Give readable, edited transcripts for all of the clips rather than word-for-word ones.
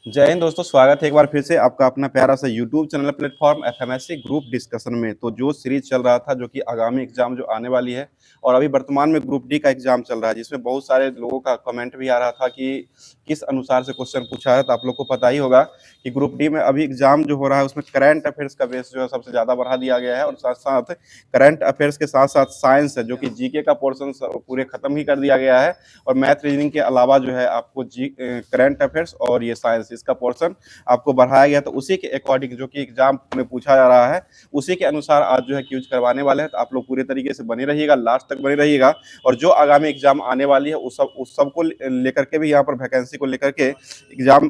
जय हिंद दोस्तों, स्वागत है एक बार फिर से आपका अपना प्यारा सा YouTube channel platform FMSC group discussion में। तो जो सीरीज चल रहा था जो कि आगामी एग्जाम जो आने वाली है और अभी वर्तमान में ग्रुप डी का एग्जाम चल रहा है, जिसमें बहुत सारे लोगों का कमेंट भी आ रहा था कि किस अनुसार से क्वेश्चन पूछा है। तो आप लोग को पता ही होगा कि ग्रुप डी में अभी एग्जाम जो हो रहा है उसमें करंट अफेयर्स का बेस जो है सबसे ज्यादा बढ़ा दिया गया है और साथ साथ करंट अफेयर्स के साथ साथ साइंस है जो कि जीके का पोर्सन पूरे खत्म ही कर दिया गया है। और मैथ रीजनिंग के अलावा जो है आपको करंट अफेयर्स और ये साइंस इसका पोर्शन आपको बढ़ाया गया। तो उसी के अकॉर्डिंग जो कि एग्जाम में पूछा जा रहा है उसी के अनुसार आज जो है क्यूज करवाने वाले हैं। तो आप लोग पूरे तरीके से बने रहिएगा, लास्ट तक बने रहिएगा। और जो आगामी एग्जाम आने वाली है उस सब को लेकर के भी यहाँ पर वैकेंसी को लेकर के एग्जाम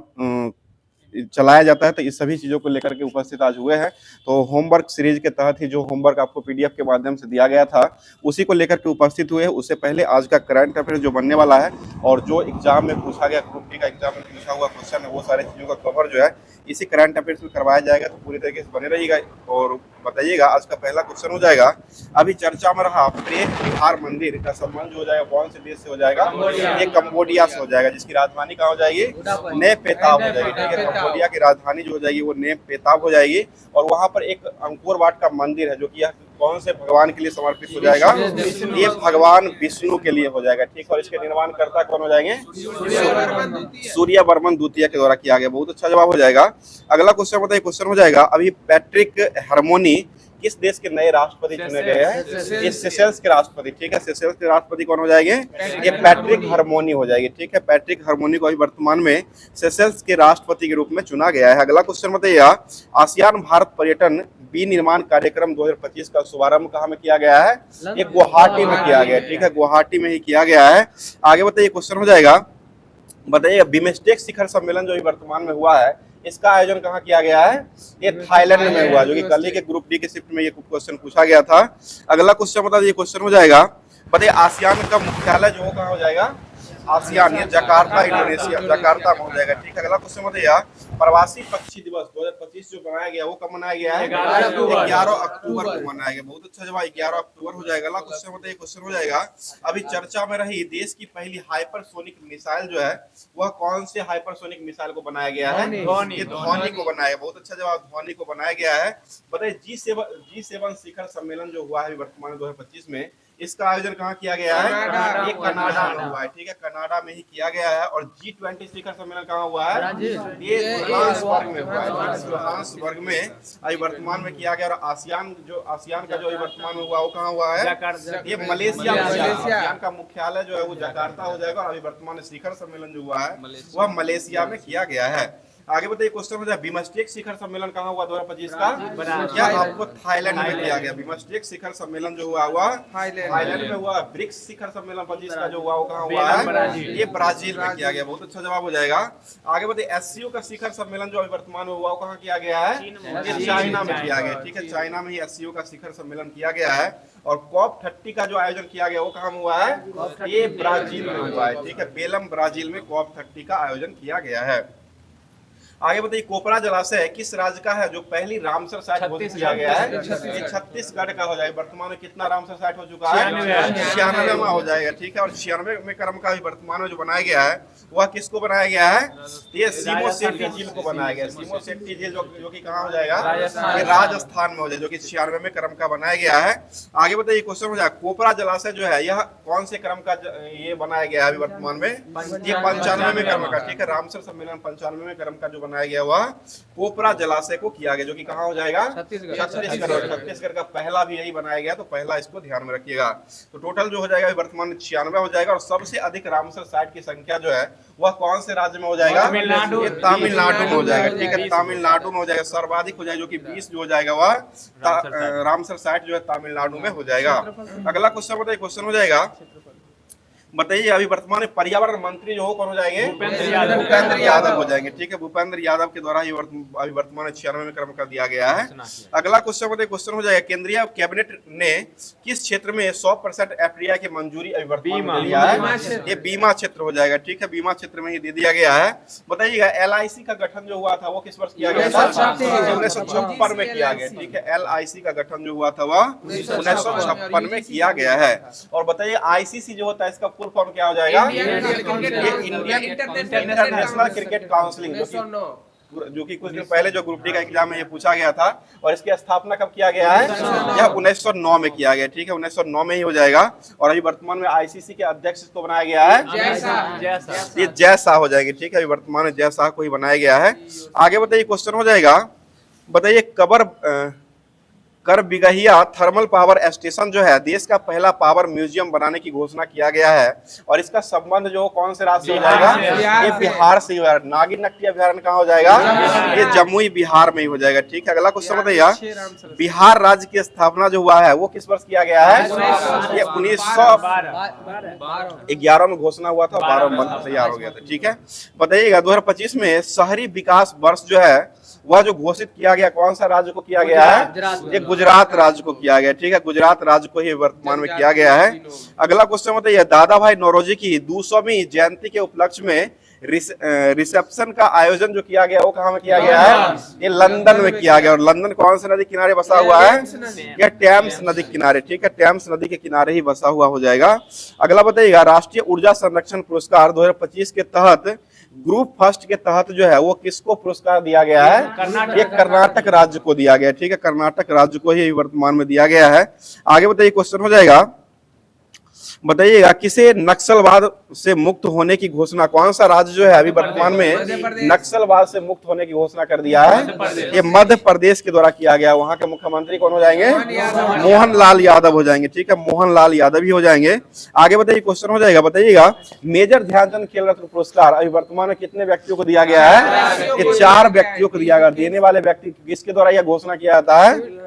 चलाया जाता है। तो इस सभी चीजों को लेकर के उपस्थित आज हुए हैं। तो होमवर्क सीरीज के तहत ही जो होमवर्क आपको पीडीएफ के माध्यम से दिया गया था उसी को लेकर के उपस्थित हुए हैं। उससे पहले आज का करंट अफेयर जो बनने वाला है और जो एग्जाम में पूछा गया ग्रुप डी का एग्जाम में पूछा हुआ क्वेश्चन है वो सारी चीजों का कवर जो है इसी करंट अफेयर्स में करवाया जाएगा। तो पूरी तरीके से बने रहिएगा और बताइएगा। आज का पहला क्वेश्चन हो जाएगा, अभी चर्चा में रहा प्रेम विहार मंदिर का संबंध जो हो जाएगा कौन से देश से हो जाएगा? ये कंबोडिया से हो जाएगा, जिसकी राजधानी कहाँ हो जाएगी? ने पेताब हो जाएगी। ठीक है, कंबोडिया की राजधानी जो हो जाएगी वो ने पेताब हो जाएगी। और वहां पर एक अंकुर वाट का मंदिर है जो कि कौन से भगवान के लिए समर्पित हो जाएगा? ये भगवान विष्णु के लिए हो जाएगा। ठीक, और इसके निर्माणकर्ता कौन हो जाएंगे? सूर्य वर्मन द्वितीय के द्वारा किया गया। बहुत अच्छा जवाब हो जाएगा। अगला क्वेश्चन बताइए, क्वेश्चन हो जाएगा, अभी पैट्रिक हार्मोनी किस देश के नए राष्ट्रपति चुने गए हैं? ये सेशल्स के राष्ट्रपति। ठीक है, सेशल्स के राष्ट्रपति कौन हो जाएंगे? ये पैट्रिक हार्मोनी हो जाएगी। ठीक है, पैट्रिक हार्मोनी को अभी वर्तमान में सेशल्स के राष्ट्रपति के रूप में चुना गया है। अगला क्वेश्चन बताइए, आसियान भारत पर्यटन विनिर्माण कार्यक्रम 2025 का शुभारंभ कहाँ में किया गया है? ये गुवाहाटी में किया गया है। ठीक है, गुवाहाटी में ही किया गया है। आगे बताइए, क्वेश्चन हो जाएगा, बताइए बिमस्टेक शिखर सम्मेलन जो वर्तमान में हुआ है इसका आयोजन कहाँ किया गया है? ये थाईलैंड में हुआ, जो कि कल ही के ग्रुप डी के शिफ्ट में ये क्वेश्चन पूछा गया था। अगला क्वेश्चन बता दीजिए, क्वेश्चन हो जाएगा, बताइए आसियान का मुख्यालय जो कहाँ हो जाएगा? आसियान, ये जकार्ता इंडोनेशिया, जकार्ता में हो जाएगा। ठीक है, अगला क्वेश्चन बताइए, प्रवासी पक्षी दिवस 2025 जो बनाया गया वो कब मनाया गया है? 11 अक्टूबर को मनाया गया। बहुत अच्छा जवाब, 11 अक्टूबर हो जाएगा। अगला क्वेश्चन बताइए, क्वेश्चन हो जाएगा, अभी चर्चा में रही देश की पहली हाइपरसोनिक मिसाइल जो है वह कौन से हाइपरसोनिक मिसाइल को बनाया गया है? ये ध्वनि को बनाया। बहुत अच्छा जवाब, ध्वनि को बनाया गया है। बताइए G7 शिखर सम्मेलन जो हुआ है वर्तमान 2025 में इसका आयोजन कहाँ किया गया है? ये कनाडा में हुआ है। ठीक है, कनाडा में ही किया गया है। और G20 शिखर सम्मेलन कहाँ हुआ है? ये जोहान्सबर्ग में हुआ है। जोहान्सबर्ग में अभी वर्तमान में किया गया। और आसियान का जो वर्तमान में हुआ वो कहाँ हुआ है? ये मलेशिया में। आसियान का मुख्यालय जो है वो जकार्ता हो जाएगा। और अभी वर्तमान शिखर सम्मेलन जो हुआ है वह मलेशिया में किया गया है। आगे बताइए, क्वेश्चन हो जाए, बिमस्टेक शिखर सम्मेलन कहाँ हुआ 2025 का? क्या आपको थाईलैंड में किया गया। बिमस्टेक शिखर सम्मेलन जो हुआ थाईलैंड में हुआ। ब्रिक्स शिखर सम्मेलन 25 का जो हुआ वो कहाँ हुआ है? ये ब्राजील में किया गया। बहुत अच्छा जवाब हो जाएगा। आगे बताइए, एससीओ का शिखर सम्मेलन जो अभी वर्तमान में हुआ वो कहाँ किया गया है? ये चाइना में किया गया। ठीक है, चाइना में ही एससीओ का शिखर सम्मेलन किया गया है। और COP30 का जो आयोजन किया गया वो कहाँ हुआ है? ये ब्राजील में हुआ है। ठीक है, बेलम ब्राजील में COP30 का आयोजन किया गया है। आगे बताइए, कोपरा जलाशय किस राज्य का है जो पहली रामसर साइट घोषित किया गया है? ये छत्तीसगढ़ का हो जाएगा। वर्तमान में कितना रामसर साइट हो चुका है? 96वां हो जाएगा। ठीक है, और 96वें क्रम का भी वर्तमान में जो बनाया गया है वह किसको बनाया गया है? ये सीमो शेट्टी झील को बनाया गया। सीमो शेट्टी झील जो कि कहाँ हो जाएगा? ये राजस्थान में हो जाएगा, जो कि 96वें क्रम का बनाया गया है। आगे बताइए, क्वेश्चन हो जाएगा, कोपरा जलाशय जो है यह कौन से क्रम का ये बनाया गया है अभी वर्तमान में? ये 95वें क्रम का। ठीक है, रामसर सम्मेलन 95वें क्रम का जो बनाया गया हुआ कोपरा जलाशय को किया गया, जो कि कहाँ हो जाएगा? छत्तीसगढ़ का पहला भी यही बनाया गया। तो पहला इसको ध्यान में रखिएगा। तो टोटल जो हो जाएगा वर्तमान में 96 हो जाएगा। और सबसे अधिक रामसर साइट की संख्या जो है वह कौन से राज्य में हो जाएगा? ये तमिलनाडु में हो जाएगा। ठीक है, तमिलनाडु में हो जाएगा, सर्वाधिक हो जाएगा, जो कि 20 जो हो जाएगा वह रामसर साइट जो है तमिलनाडु में हो जाएगा। अगला क्वेश्चन बताइए, क्वेश्चन हो जाएगा, बताइए अभी वर्तमान में पर्यावरण मंत्री जो हो कौन हो जाएंगे? भूपेंद्र यादव हो जाएंगे। ठीक है, भूपेंद्र यादव के द्वारा ही अभी वर्तमान 96वें क्रम का दिया गया है। अगला क्वेश्चन बताइए, क्वेश्चन हो जाएगा, केंद्रीय कैबिनेट ने किस क्षेत्र में 100% एफडीआई की मंजूरी अभी वर्तमान में दिया है? ये बीमा क्षेत्र हो जाएगा। ठीक है, बीमा क्षेत्र में ही दे दिया गया है। बताइएगा, LIC का गठन जो हुआ था वो किस वर्ष किया गया था? 1956 में किया गया। ठीक है, LIC का गठन जो हुआ था वह 1956 में किया गया है। और बताइए, ICC जो होता है इसका फुल फॉर्म क्या हो जाएगा? इंडियन इंटरनेशनल क्रिकेट काउंसिलिंग, जो कि कुछ दिन पहले जो ग्रुप डी का एग्जाम में ये पूछा गया था। और इसकी स्थापना कब किया गया है? यह 1909 में किया गया, ठीक है, 1909 में ही हो जाएगा। और अभी वर्तमान में आईसीसी के अध्यक्ष इसको बनाया गया है, ये जय शाह हो जाएंगे, ठीक है, अभी वर्तमान में जय शाह को ही बनाया गया है। आगे बताइए, क्वेश्चन हो जाएगा, बताइए कर बिगहिया थर्मल पावर स्टेशन जो है देश का पहला पावर म्यूजियम बनाने की घोषणा किया गया है। और इसका संबंध जो कौन से राज्य से हो जाएगा? ये बिहार से हो जाएगा। नागिनट्टी अभ्यारण्य कहाँ हो जाएगा? ये जमुई बिहार में ही हो जाएगा, ठीक है। अगला क्वेश्चन बताइए, बिहार राज्य की स्थापना जो हुआ है वो किस वर्ष किया गया है? ये 1911 में घोषणा हुआ था, 12 में बनकर तैयार हो गया था, ठीक है। बताइएगा 2025 में शहरी विकास वर्ष जो है वह जो घोषित किया गया, कौन सा राज्य को किया गया है? ये गुजरात राज्य को किया गया, ठीक है, गुजरात राज्य को ही वर्तमान में किया गया है। अगला क्वेश्चन बताइए, दादा भाई नौरोजी की 200वीं जयंती के उपलक्ष्य में रिसेप्शन का आयोजन जो किया गया वो कहाँ में किया गया है? ये लंदन में किया गया। और लंदन कौन से नदी किनारे बसा हुआ है? ये टेम्स नदी किनारे, ठीक है, टेम्स नदी के किनारे ही बसा हुआ हो जाएगा। अगला बताइएगा, राष्ट्रीय ऊर्जा संरक्षण पुरस्कार 2025 के तहत ग्रुप फर्स्ट के तहत जो है वो किसको पुरस्कार दिया गया है? ये कर्नाटक राज्य को दिया गया, ठीक है, कर्नाटक राज्य को ही वर्तमान में दिया गया है। आगे बताइए, क्वेश्चन हो जाएगा, बताइए किसे नक्सलवाद से मुक्त होने की घोषणा, कौन सा राज्य जो है अभी वर्तमान में नक्सलवाद से मुक्त होने की घोषणा कर दिया है? ये मध्य प्रदेश के द्वारा किया गया। वहां के मुख्यमंत्री कौन हो जाएंगे? मोहन लाल यादव हो जाएंगे, ठीक है, मोहन लाल यादव ही हो जाएंगे। आगे बताइए, क्वेश्चन हो जाएगा, बताइएगा मेजर ध्यानचंद खेल रत्न पुरस्कार अभी वर्तमान में कितने व्यक्तियों को दिया गया है? ये 4 व्यक्तियों को दिया गया। देने वाले व्यक्ति किसके द्वारा यह घोषणा किया जाता है?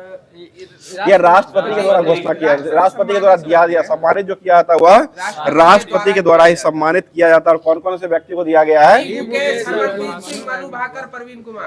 यह राष्ट्रपति के द्वारा घोषणा किया, राष्ट्रपति के द्वारा दिया सम्मानित जो किया जाता है वह राष्ट्रपति के द्वारा ही सम्मानित किया जाता है। और कौन कौन से व्यक्ति को दिया गया है?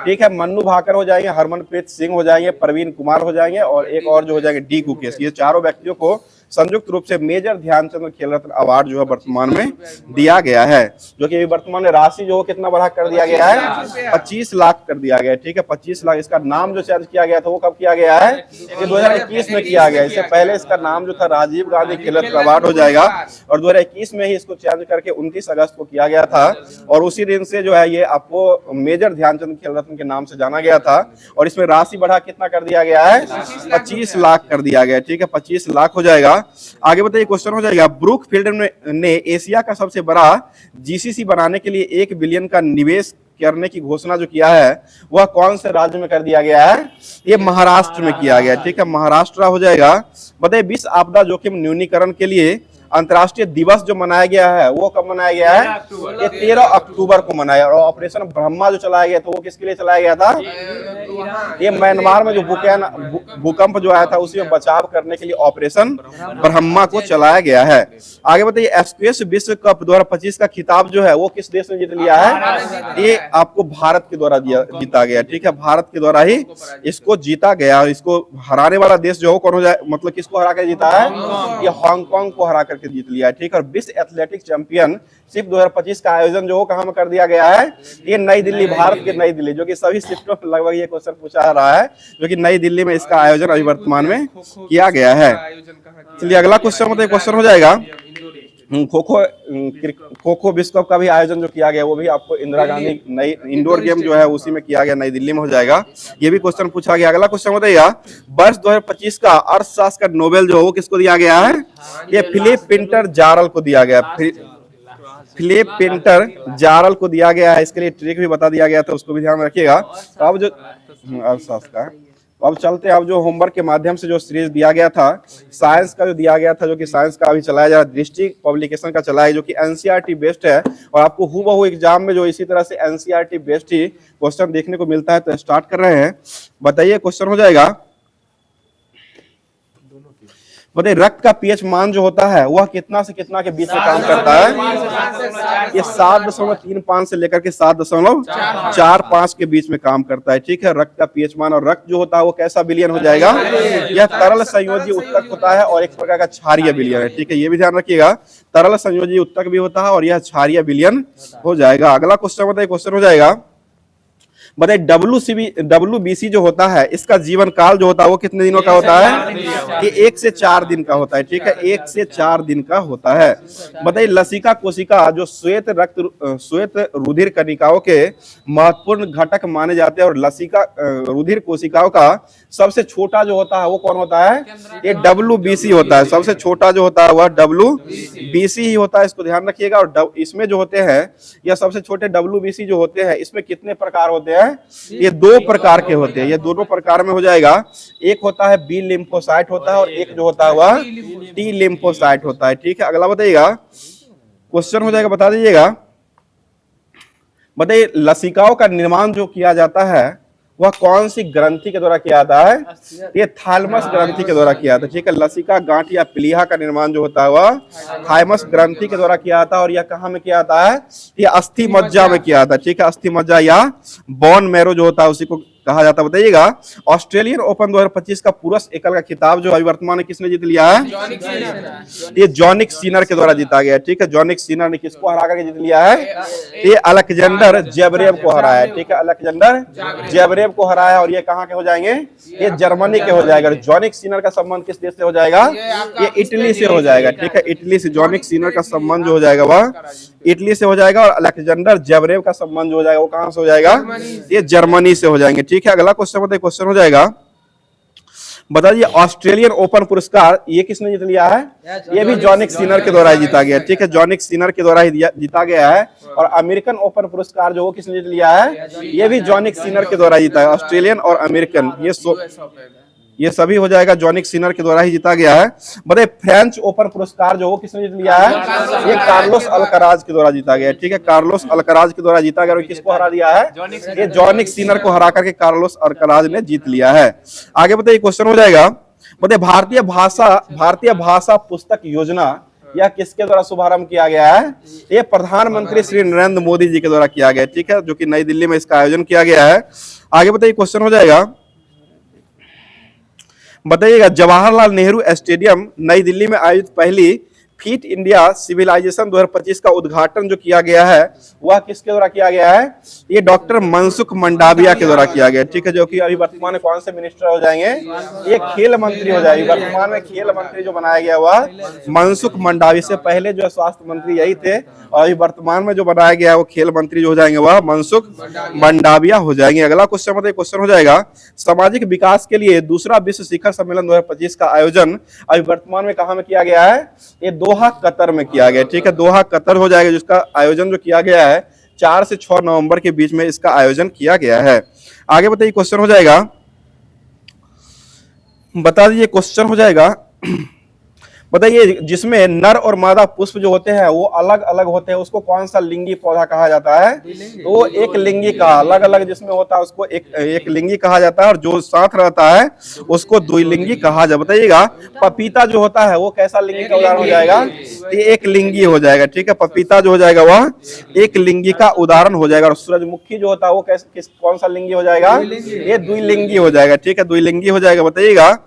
ठीक है, मन्नू भाकर हो जाएंगे, हरमनप्रीत सिंह हो जाएंगे, प्रवीण कुमार हो जाएंगे और एक और जो हो जाएंगे डी गुकेश। ये चारों व्यक्तियों को संयुक्त रूप से मेजर ध्यानचंद खेल रत्न अवार्ड जो है वर्तमान में दिया गया है, जो कि वर्तमान में राशि जो कितना बढ़ा कर दिया गया है? 25 लाख कर दिया गया है, ठीक है, 25 लाख। इसका नाम जो चेंज किया गया था वो कब किया गया है? ये 2021 में किया गया। इससे पहले इसका नाम जो था राजीव गांधी खेल रत्न अवार्ड हो जाएगा और 2021 में ही इसको चेंज करके 29 अगस्त को किया गया था। और उसी दिन से जो है ये आपको मेजर ध्यानचंद खेल रत्न के नाम से जाना गया था। और इसमें राशि बढ़ा कितना कर दिया गया है? 25 लाख कर दिया गया, ठीक है, 25 लाख हो जाएगा। आगे बताइए, क्वेश्चन हो जाएगा, ब्रुकफील्ड ने एशिया का सबसे बड़ा जीसीसी बनाने के लिए 1 बिलियन का निवेश करने की घोषणा जो किया है वह कौन से राज्य में कर दिया गया है? ये महाराष्ट्र में किया गया, ठीक है, महाराष्ट्र हो जाएगा। बताइए, विश्व आपदा जोखिम न्यूनीकरण के लिए अंतर्राष्ट्रीय दिवस जो मनाया गया है वो कब मनाया गया है? ये 13 अक्टूबर को मनाया। और ऑपरेशन ब्रह्मा जो चलाया गया था वो किसके लिए चलाया गया था? ये म्यांमार में जो भूकंप जो आया था उसी में बचाव करने के लिए ऑपरेशन ब्रह्मा को चलाया गया है। आगे बताइए, स्क्वैश विश्व कप 2025 का खिताब जो है वो किस देश ने जीत लिया है? ये आपको भारत के द्वारा जीता गया, ठीक है, भारत के द्वारा ही इसको जीता गया। इसको हराने वाला देश जो कौन हो जाए, मतलब किसको हरा कर जीता है? ये हांगकांग को हरा करके जीत लिया है, ठीक है। और विश्व एथलेटिक चैंपियनशिप 2025 का आयोजन जो कहां में कर दिया गया है? ये नई दिल्ली, भारत के नई दिल्ली, जो कि सभी शिफ्टों में लगभग ये क्वेश्चन पूछा जा रहा है, जो कि नई दिल्ली में इसका आयोजन अभी वर्तमान में किया गया है। चलिए अगला क्वेश्चन हो जाएगा, खो खो विश्व कप का भी आयोजन जो किया गया वो भी आपको इंदिरा गांधी नई इंडोर गेम जो है उसी में किया गया, नई दिल्ली में हो जाएगा। ये भी क्वेश्चन पूछा गया। अगला क्वेश्चन बताइएगा, वर्ष 2025 का अर्थशास्त्र का नोबेल जो वो किसको दिया गया है? ये फिलिप पिंटर जारल को दिया गया, फिलिप पिंटर जारल को दिया गया है। इसके लिए ट्रिक भी बता दिया गया था, उसको भी ध्यान में रखिएगा। तो अब जो अर्थशास्त्र का, अब चलते हैं, अब जो होमवर्क के माध्यम से जो सीरीज दिया गया था साइंस का जो दिया गया था, जो कि साइंस का अभी चलाया जा रहा है, दृष्टि पब्लिकेशन का चला है, जो कि एनसीईआरटी बेस्ड है। और आपको हूबहू एग्जाम में जो इसी तरह से एनसीईआरटी बेस्ड ही क्वेश्चन देखने को मिलता है। तो स्टार्ट कर रहे हैं। बताइए, क्वेश्चन हो जाएगा, बताइए रक्त का पीएच मान जो होता है वह कितना से कितना के बीच में काम करता है? ये 7.35 से लेकर के 7.45 के बीच में काम करता है, ठीक है, रक्त का पीएच मान। और रक्त जो होता है वो कैसा विलयन हो जाएगा? यह तरल संयोजी उत्तक होता है और एक प्रकार का क्षारीय विलयन है, ठीक है, ये भी ध्यान रखिएगा। तरल संयोजी उत्तक भी होता है और यह क्षारीय विलयन हो जाएगा। अगला क्वेश्चन बताइए, क्वेश्चन हो जाएगा, बताइए WBC जो होता है इसका जीवन काल जो होता है वो कितने दिनों का होता है? ये 1 से 4 दिन का होता है, ठीक है, 1 से 4 दिन का होता है। बताइए लसिका कोशिका जो श्वेत रुधिर कणिकाओं के महत्वपूर्ण घटक माने जाते हैं और लसिका रुधिर कोशिकाओं का सबसे छोटा जो होता है वो कौन होता है? ये WBC होता है। सबसे छोटा जो होता है वह WBC ही होता है, इसको ध्यान रखिएगा। और इसमें जो होते हैं या सबसे छोटे WBC जो होते हैं इसमें कितने प्रकार होते हैं? ये 2 प्रकार के होते हैं, ये दोनों प्रकार में हो जाएगा। एक होता है बी लिम्फोसाइट होता है और एक जो होता है वह टी लिम्फोसाइट होता है, ठीक है। अगला बताइएगा, क्वेश्चन हो जाएगा, बता दीजिएगा। बताइए लसिकाओं का निर्माण जो किया जाता है वह कौन सी ग्रंथि के द्वारा किया जाता है? ये थाइमस ग्रंथि के द्वारा किया जाता है, ठीक है। लसिका गांठ या प्लीहा का निर्माण जो होता है वह थाइमस ग्रंथि के द्वारा किया जाता है और यह कहाँ में किया जाता है? ये अस्थि मज्जा में किया जाता है, ठीक है। अस्थि मज्जा या बोन मैरो जो होता है उसी को कहा जाता है। बताइएगा ऑस्ट्रेलियन ओपन 2025 का पुरुष एकल का खिताब जो अभी वर्तमान में किसने जीत लिया है? ये जॉनिक सीनर के द्वारा जीता गया, ठीक है। जॉनिक सीनर ने किसको हरा करके जीत लिया है? ये अलेक्जेंडर ज़ेवरेव को हराया है, ठीक है। अलेक्जेंडर ज़ेवरेव को हराया और ये कहाँ के हो जाएंगे? ये जर्मनी के हो जाएगा। जॉनिक सीनर का संबंध किस देश से हो जाएगा? ये इटली से हो जाएगा, ठीक है। इटली से जॉनिक सीनर का संबंध जो हो जाएगा वह इटली से हो जाएगा और अलेक्जेंडर ज़ेवरेव का संबंध जो हो जाएगा वो कहां से हो जाएगा? ये जर्मनी से हो जाएंगे, ठीक है। अगला क्वेश्चन बताइए, क्वेश्चन हो जाएगा, बताइए ऑस्ट्रेलियन ओपन पुरस्कार ये किसने जीत लिया है? ये भी जॉनिक सीनर के द्वारा जीता गया, ठीक है। जॉनिक सीनर के द्वारा ही जीता गया है। और अमेरिकन ओपन पुरस्कार जो वो किसने जीत लिया है? ये भी जॉनिक सीनर के द्वारा जीता है। ऑस्ट्रेलियन और अमेरिकन ये सभी हो जाएगा जॉनिक सीनर के द्वारा ही जीता गया है। बताइए फ्रेंच ओपन पुरस्कार जो वो किसने जीत लिया है? ये कार्लोस अल्कराज के द्वारा जीता गया, ठीक है। कार्लोस अल्कराज के द्वारा जीता गया और किसको हरा दिया है? ये जॉनिक सीनर को हरा करके कार्लोस अल्कराज ने जीत लिया है। आगे बताइए क्वेश्चन हो जाएगा, बताइए भारतीय भाषा पुस्तक योजना यह किसके द्वारा शुभारंभ किया गया है? ये प्रधानमंत्री श्री नरेंद्र मोदी जी के द्वारा किया गया, ठीक है, जो कि नई दिल्ली में इसका आयोजन किया गया है। आगे बताइए क्वेश्चन हो जाएगा, बताइएगा जवाहरलाल नेहरू स्टेडियम नई दिल्ली में आयोजित पहली फिट इंडिया सिविलाइजेशन 2025 का उद्घाटन जो किया गया है वह किसके द्वारा किया गया है? ये डॉक्टर मनसुख मंडाविया के द्वारा किया गया, ठीक है, जो कि अभी वर्तमान में कौन से मिनिस्टर हो जाएंगे? ये खेल मंत्री हो जाएंगे। वर्तमान में खेल मंत्री जो बनाया गया वह मनसुख मंडाविया, से पहले जो स्वास्थ्य मंत्री यही थे और अभी वर्तमान में जो बनाया गया है वो खेल मंत्री जो हो जाएंगे वह मनसुख मंडाविया हो जाएंगे। अगला क्वेश्चन बताइए, क्वेश्चन हो जाएगा सामाजिक विकास के लिए दूसरा विश्व शिखर सम्मेलन 2025 का आयोजन अभी वर्तमान में कहाँ में किया गया है? ये दोहा कतर में किया गया, ठीक है। दोहा कतर हो जाएगा, जिसका आयोजन जो किया गया है 4 से 6 नवंबर के बीच में इसका आयोजन किया गया है। आगे बताइए क्वेश्चन हो जाएगा, बता दीजिए क्वेश्चन हो जाएगा, बताइए जिसमें नर और मादा पुष्प जो होते हैं वो अलग अलग होते हैं उसको कौन सा लिंगी पौधा कहा जाता है? तो एक लिंगी का, अलग अलग जिसमें होता है उसको एक लिंगी कहा जाता है और जो साथ रहता है उसको द्विलिंगी कहा जाता है। बताइएगा पपीता जो होता है वो कैसा लिंगी का उदाहरण हो जाएगा? ये एक लिंगी हो जाएगा, ठीक है। पपीता जो हो जाएगा वह एक लिंगी का उदाहरण हो जाएगा। और सूरजमुखी जो होता है वो कौन सा लिंगी हो जाएगा? ये द्विलिंगी हो जाएगा, ठीक है, द्विलिंगी हो जाएगा। बताइएगा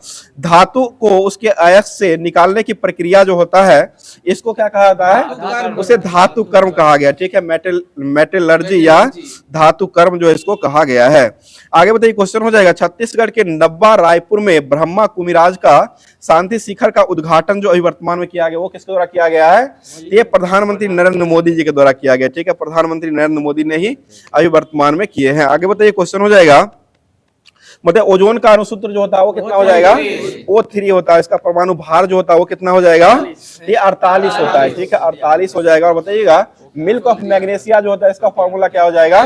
धातु को उसके अयस्क से निकालने की प्रक्रिया जो होता है इसको क्या कहा जाता है? उसे धातु कर्म कहा गया, ठीक है। मेटलर्जी या धातु कर्म जो इसको कहा गया है। आगे बताइए क्वेश्चन हो जाएगा, छत्तीसगढ़ के नब्बा रायपुर में ब्रह्मा कुमिराज का शांति शिखर का उद्घाटन जो अभी वर्तमान में किया गया वो किसके द्वारा किया गया है? ये प्रधानमंत्री नरेंद्र मोदी जी के द्वारा किया गया, ठीक है। प्रधानमंत्री नरेंद्र मोदी ने ही अभी वर्तमान में किए हैं। आगे बताइए क्वेश्चन हो जाएगा, मतलब ओजोन का अणुसूत्र जो होता है वो कितना हो जाएगा? O3 होता है। इसका परमाणु भार जो होता है वो कितना हो जाएगा? ये 48 होता है, ठीक है, 48 हो जाएगा। और बताइएगा मिल्क ऑफ मैग्नेशिया जो होता है इसका फॉर्मूला क्या हो जाएगा?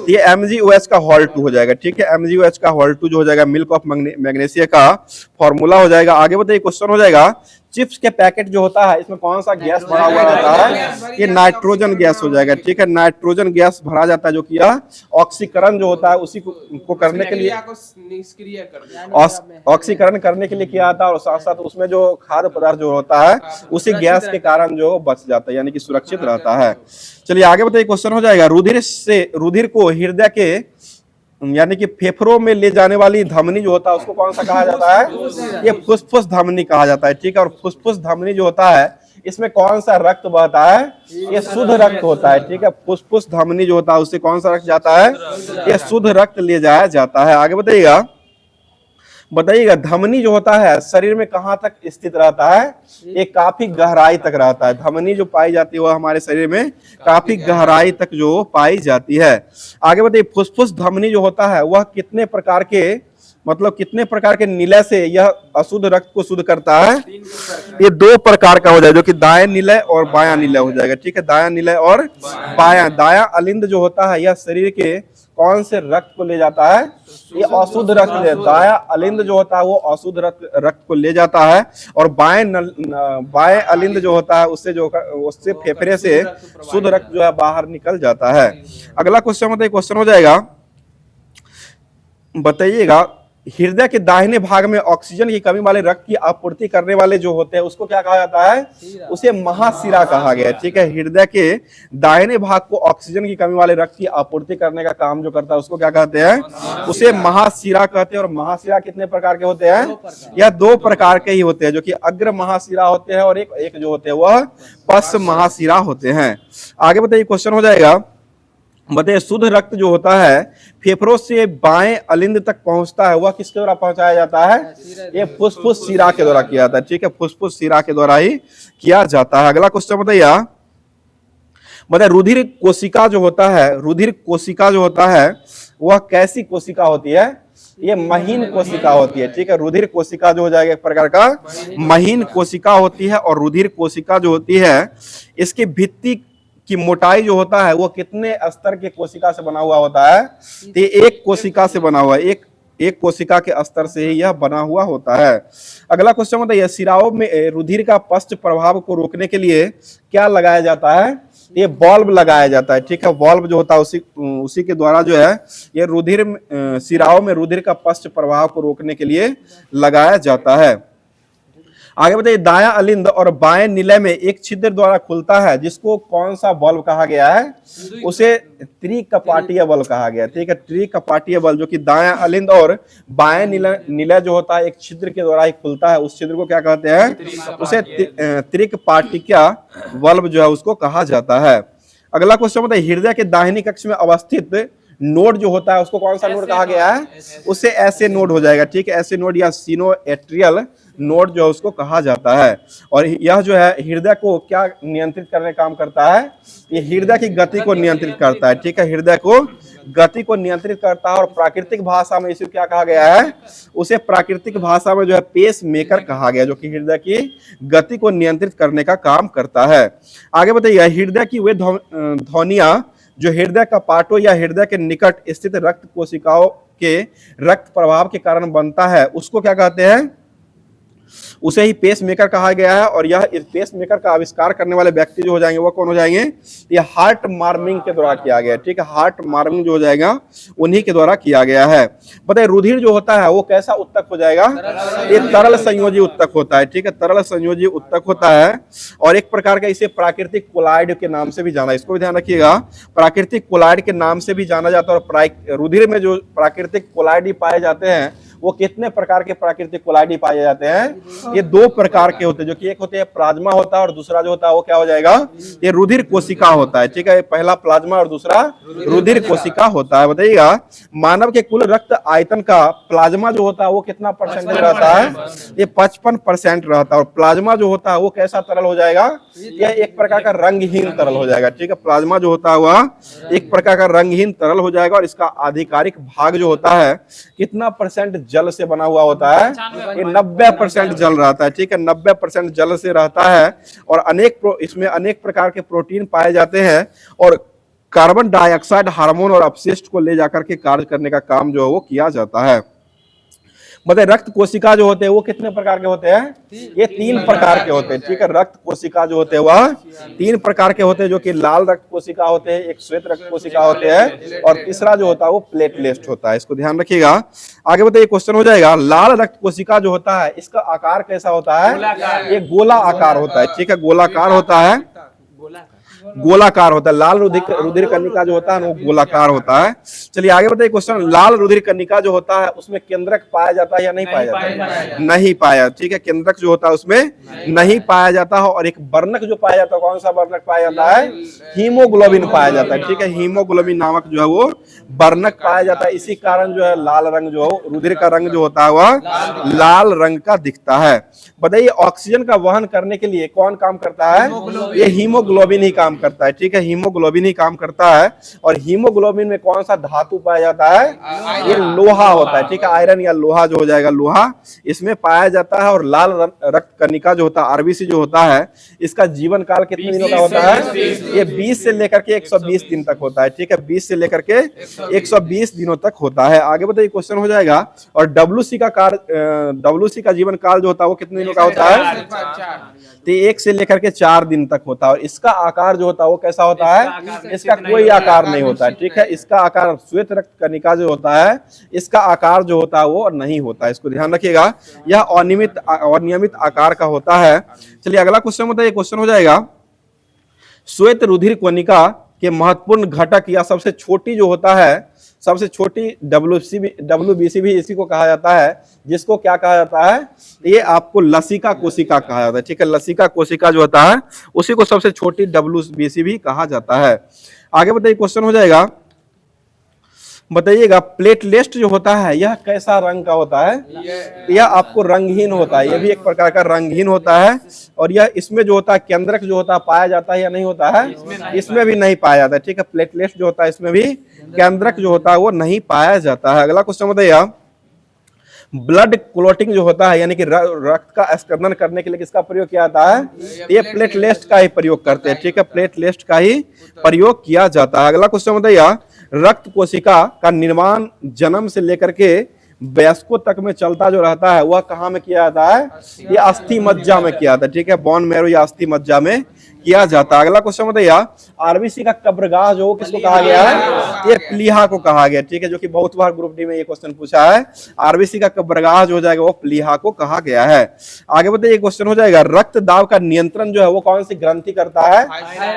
ये MgOH का होल 2 हो जाएगा, ठीक है। MgOH का होल 2 जो हो जाएगा मिल्क ऑफ मैग्नेशिया का फॉर्मूला हो जाएगा। आगे बताइए क्वेश्चन हो जाएगा, चिप्स के पैकेट जो होता है इसमें कौन सा गैस भरा हुआ रहता है? ये नाइट्रोजन गैस हो जाएगा, ठीक है। नाइट्रोजन गैस भरा जाता है जो कि यह ऑक्सीकरण जो होता है उसी को करने के लिए ऑक्सीकरण करने के लिए किया जाता है और साथ साथ उसमें जो खाद्य पदार्थ जो होता है उसी गैस के कारण जो बच जाता है, यानी कि सुरक्षित रहता है। चलिए आगे बताइए क्वेश्चन हो जाएगा, रुधिर को हृदय के यानी कि फेफड़ों में ले जाने वाली धमनी जो होता है उसको कौन सा कहा जाता है? ये फुसफुस धमनी कहा जाता है, ठीक है। और फुसफुस धमनी जो होता है इसमें कौन सा रक्त बहता है? ये शुद्ध रक्त होता है, ठीक है। फुफ्फुस धमनी जो होता है उससे कौन सा रक्त जाता है? ये शुद्ध रक्त ले जाया जाता है। आगे बताइएगा धमनी जो होता है शरीर में कहां तक स्थित रहता है? ये काफी गहराई तक रहता है। धमनी जो पाई जाती है वह हमारे शरीर में काफी गहराई तक जो पाई जाती है। आगे बताइए फुफ्फुस धमनी जो होता है वह कितने प्रकार के निलय से यह अशुद्ध रक्त को शुद्ध करता है? ये 2 प्रकार का हो जाएगा, जो कि दाएं निलय और बायां निलय हो जाएगा, ठीक है। दायां निलय और बायां। दायां अलिंद जो होता है यह शरीर के कौन से रक्त को ले जाता है? ये अशुद्ध रक्त ले। दायां अलिंद जो होता है वो अशुद्ध रक्त को ले जाता है, और बाएं अलिंद जो होता है उससे फेफड़े से शुद्ध रक्त जो है बाहर निकल जाता है। अगला क्वेश्चन हो जाएगा, बताइएगा हृदय के दाहिने भाग में ऑक्सीजन की कमी वाले रक्त की आपूर्ति करने वाले जो होते हैं उसको क्या कहा जाता है? उसे महाशिरा कहा गया है, ठीक है। हृदय के दाहिने भाग को ऑक्सीजन की कमी वाले रक्त की आपूर्ति करने का काम जो करता है उसको क्या कहते हैं? उसे महाशिरा कहते हैं। और महाशिरा कितने प्रकार के होते हैं? यह 2 प्रकार के ही होते हैं, जो कि अग्र महाशिरा होते हैं और एक जो होते हैं वह पश्च महाशिरा होते हैं। आगे बताइए क्वेश्चन हो जाएगा, बताइए शुद्ध रक्त जो होता है फेफड़ों से बाएं अलिंद तक पहुंचता है, वह किसके द्वारा पहुंचाया जाता है? ये फुफ्फुस शिरा के द्वारा किया जाता है, ठीक है। फुफ्फुस शिरा के द्वारा ही किया जाता है। अगला क्वेश्चन बताइए रुधिर कोशिका जो होता है वह कैसी कोशिका होती है? ये महीन कोशिका होती है, ठीक है। रुधिर कोशिका जो हो जाएगा एक प्रकार का महीन कोशिका होती है। और रुधिर कोशिका जो होती है इसकी भित्ति की मोटाई जो होता है वो कितने स्तर के कोशिका से बना हुआ होता है? तो एक कोशिका से बना हुआ है, एक कोशिका के स्तर से ही यह बना हुआ होता है। अगला क्वेश्चन बताइए शिराओं में रुधिर का पश्च प्रभाव को रोकने के लिए क्या लगाया जाता है? ये बल्ब लगाया जाता है, ठीक है। बल्ब जो होता है उसी के द्वारा जो है ये शिराओं में रुधिर का पश्च प्रभाव को रोकने के लिए लगाया जाता है। आगे बताइए दायां अलिंद और बाएं निलय में एक छिद्र द्वारा खुलता है जिसको कौन सा बल्ब कहा गया है? उसे त्रिकपाटीय बल्ब कहा गया है, ठीक है। त्रिकपाटीय बल्ब जो कि दायां अलिंद और बाएं निलय जो होता है एक छिद्र के द्वारा ही खुलता है, उस छिद्र को क्या कहते हैं? उसे त्रिकपाटिका बल्ब जो है उसको कहा जाता है। अगला क्वेश्चन बताइए हृदय के दाहिनी कक्ष में अवस्थित नोड जो होता है उसको कौन सा नोड कहा गया है? उसे ऐसे नोड हो जाएगा, ठीक है। ऐसे नोड या सिनोएट्रियल नोड जो है उसको कहा जाता है। और यह जो है हृदय को क्या नियंत्रित करने का काम करता है? ये हृदय की गति को नियंत्रित करता है, ठीक है। हृदय को गति को नियंत्रित करता है। और प्राकृतिक भाषा में इसे क्या कहा गया है? उसे प्राकृतिक भाषा में जो है पेस मेकर कहा गया, जो कि हृदय की गति को नियंत्रित करने का काम करता है। आगे बताइए हृदय की वे ध्वनियां जो हृदय का पाटो या हृदय के निकट स्थित रक्त कोशिकाओं के रक्त प्रभाव के कारण बनता है उसको क्या कहते हैं? उसे ही पेस मेकर कहा गया है। और यह इस पेस मेकर का आविष्कार करने वाले व्यक्ति जो हो जाएंगे वो कौन हो जाएंगे? ये हार्ट मार्मिंग के द्वारा किया गया है, ठीक है। हार्ट मार्मिंग जो हो जाएगा उन्हीं के द्वारा किया गया है। बताइए रुधिर जो होता है वो कैसा उत्तक हो जाएगा? ये तरल संयोजी उत्तक होता है, ठीक है। तरल संयोजी उत्तक होता है। और एक प्रकार का इसे प्राकृतिक कोलाइड के नाम से भी जाना, इसको भी ध्यान रखिएगा, प्राकृतिक कोलाइड के नाम से भी जाना जाता है। और रुधिर में जो प्राकृतिक कोलाइड पाए जाते हैं वो कितने प्रकार के प्राकृतिक कोलाइड पाए जाते हैं? ये 2 प्रकार के होते हैं, जो कि एक होते हैं प्लाज्मा होता है और दूसरा जो होता है वो क्या हो जाएगा? ये रुधिर कोशिका होता है, ठीक है। पहला प्लाज्मा और दूसरा रुधिर कोशिका होता है। बताइएगा मानव के कुल रक्त आयतन का प्लाज्मा जो होता है वो कितना परसेंटेज रहता है? ये 55% रहता है। और प्लाज्मा जो होता है वो कैसा तरल हो जाएगा? यह एक प्रकार का रंगहीन तरल हो जाएगा, ठीक है। प्लाज्मा जो होता है वह एक प्रकार का रंगहीन तरल हो जाएगा। और इसका आधिकारिक भाग जो होता है कितना परसेंट जल से बना हुआ होता है? ये 90% जल रहता है, ठीक है। 90% जल से रहता है। और इसमें अनेक प्रकार के प्रोटीन पाए जाते हैं। और कार्बन डाइऑक्साइड हार्मोन और अपशिष्ट को ले जाकर के कार्य करने का काम जो है वो किया जाता है। बताइए रक्त कोशिका जो होते हैं वो कितने प्रकार के होते हैं? ये 3 प्रकार के होते हैं, ठीक है। रक्त कोशिका जो होते हैं वह 3 प्रकार के होते हैं, जो कि लाल रक्त कोशिका होते हैं, एक श्वेत रक्त कोशिका होते हैं, और तीसरा जो होता है वो प्लेटलेट होता है। इसको ध्यान रखिएगा। आगे बताइए क्वेश्चन हो जाएगा लाल रक्त कोशिका जो होता है इसका आकार कैसा होता है? ये गोला आकार होता है, ठीक है। गोलाकार होता है। गोलाकार होता है। लाल रुधिर कणिका जो होता है वो गोलाकार होता है। चलिए आगे बताइए क्वेश्चन, लाल रुधिर कणिका जो होता है उसमें केंद्रक पाया जाता है या नहीं पाया जाता? नहीं पाया, ठीक है, केंद्रक जो होता है उसमें नहीं पाया जाता है। और एक वर्णक जो पाया जाता है, कौन सा वर्णक पाया जाता है? हीमोग्लोबिन पाया जाता है, ठीक है, हीमोग्लोबिन नामक जो है वो वर्णक पाया जाता है। इसी कारण जो है लाल रंग जो रुधिर का रंग जो होता है वह लाल रंग का दिखता है। बताइए ऑक्सीजन का वहन करने के लिए कौन काम करता है? ये हीमोग्लोबिन ही काम करता है, ठीक है, हीमोग्लोबिन ही काम करता है। और हीमोग्लोबिन में कौन सा धातु पाया जाता है? ये लोहा होता है, ठीक है, आयरन या लोहा जो हो जाएगा, लोहा इसमें पाया जाता है। और लाल रक्त कणिका जो होता है, आरबीसी जो होता है, इसका जीवन काल कितने दिनों का होता है? ये 20 से लेकर के 120 दिन तक होता है, ठीक है, 20 से लेकर के 120 दिनों तक होता है। आगे बताइए क्वेश्चन हो जाएगा। और डब्ल्यूसी का जीवन काल जो होता है वो कितने दिनों का होता है? तो 1 से लेकर के 4 दिन तक होता है। और इसका आकार जो होता है वो कैसा होता है? इसका कोई आकार नहीं होता है, ठीक है, इसका आकार श्वेत रक्त कणिका जो होता है इसका आकार जो होता है वो नहीं होता है, इसको ध्यान रखिएगा, यह अनियमित आकार का होता है। चलिए अगला क्वेश्चन बताइए, क्वेश्चन हो जाएगा, श्वेत रुधिर कणिका के महत्वपूर्ण घटक या सबसे छोटी जो होता है, सबसे छोटी डब्ल्यूबीसी भी इसी को कहा जाता है, जिसको क्या कहा जाता है? ये आपको लसिका कोशिका कहा जाता है, ठीक है, लसिका कोशिका जो होता है उसी को सबसे छोटी डब्ल्यूबीसी भी कहा जाता है। आगे बताइए क्वेश्चन हो जाएगा, बताइएगा प्लेटलेट जो होता है यह कैसा रंग का होता है? यह आपको रंगहीन होता है, यह भी एक प्रकार का रंगहीन होता है। और यह इसमें जो होता है केंद्रक जो होता है पाया जाता है या नहीं होता है? इसमें भी नहीं पाया जाता है, ठीक है, प्लेटलेट जो होता है इसमें भी केंद्रक जो होता है वो नहीं पाया जाता है। अगला क्वेश्चन बताइए, ब्लड क्लोटिंग जो होता है यानी कि रक्त का स्कंदन करने के लिए किसका प्रयोग किया जाता है? ये प्लेटलेट का ही प्रयोग करते हैं, ठीक है, प्लेटलेट का ही प्रयोग किया जाता है। अगला क्वेश्चन बताइए, रक्त कोशिका का निर्माण जन्म से लेकर के वयस्कों तक में चलता जो रहता है वह कहाँ में किया जाता है? ये अस्थि मज्जा में किया जाता है, ठीक है, बोन मैरो या अस्थि मज्जा में किया जाता है। अगला क्वेश्चन बताइए, आरबीसी का कब्रगाह जो किसको कहा गया है? ये प्लीहा को कहा गया, ठीक है, जो कि बहुत बार ग्रुप डी में ये क्वेश्चन पूछा है। आरबीसी का कब्रगाह जो हो जाएगा वो प्लीहा को कहा गया है। आगे बताइए क्वेश्चन हो जाएगा, रक्त दाब का नियंत्रण जो है वो कौन सी ग्रंथि करता है?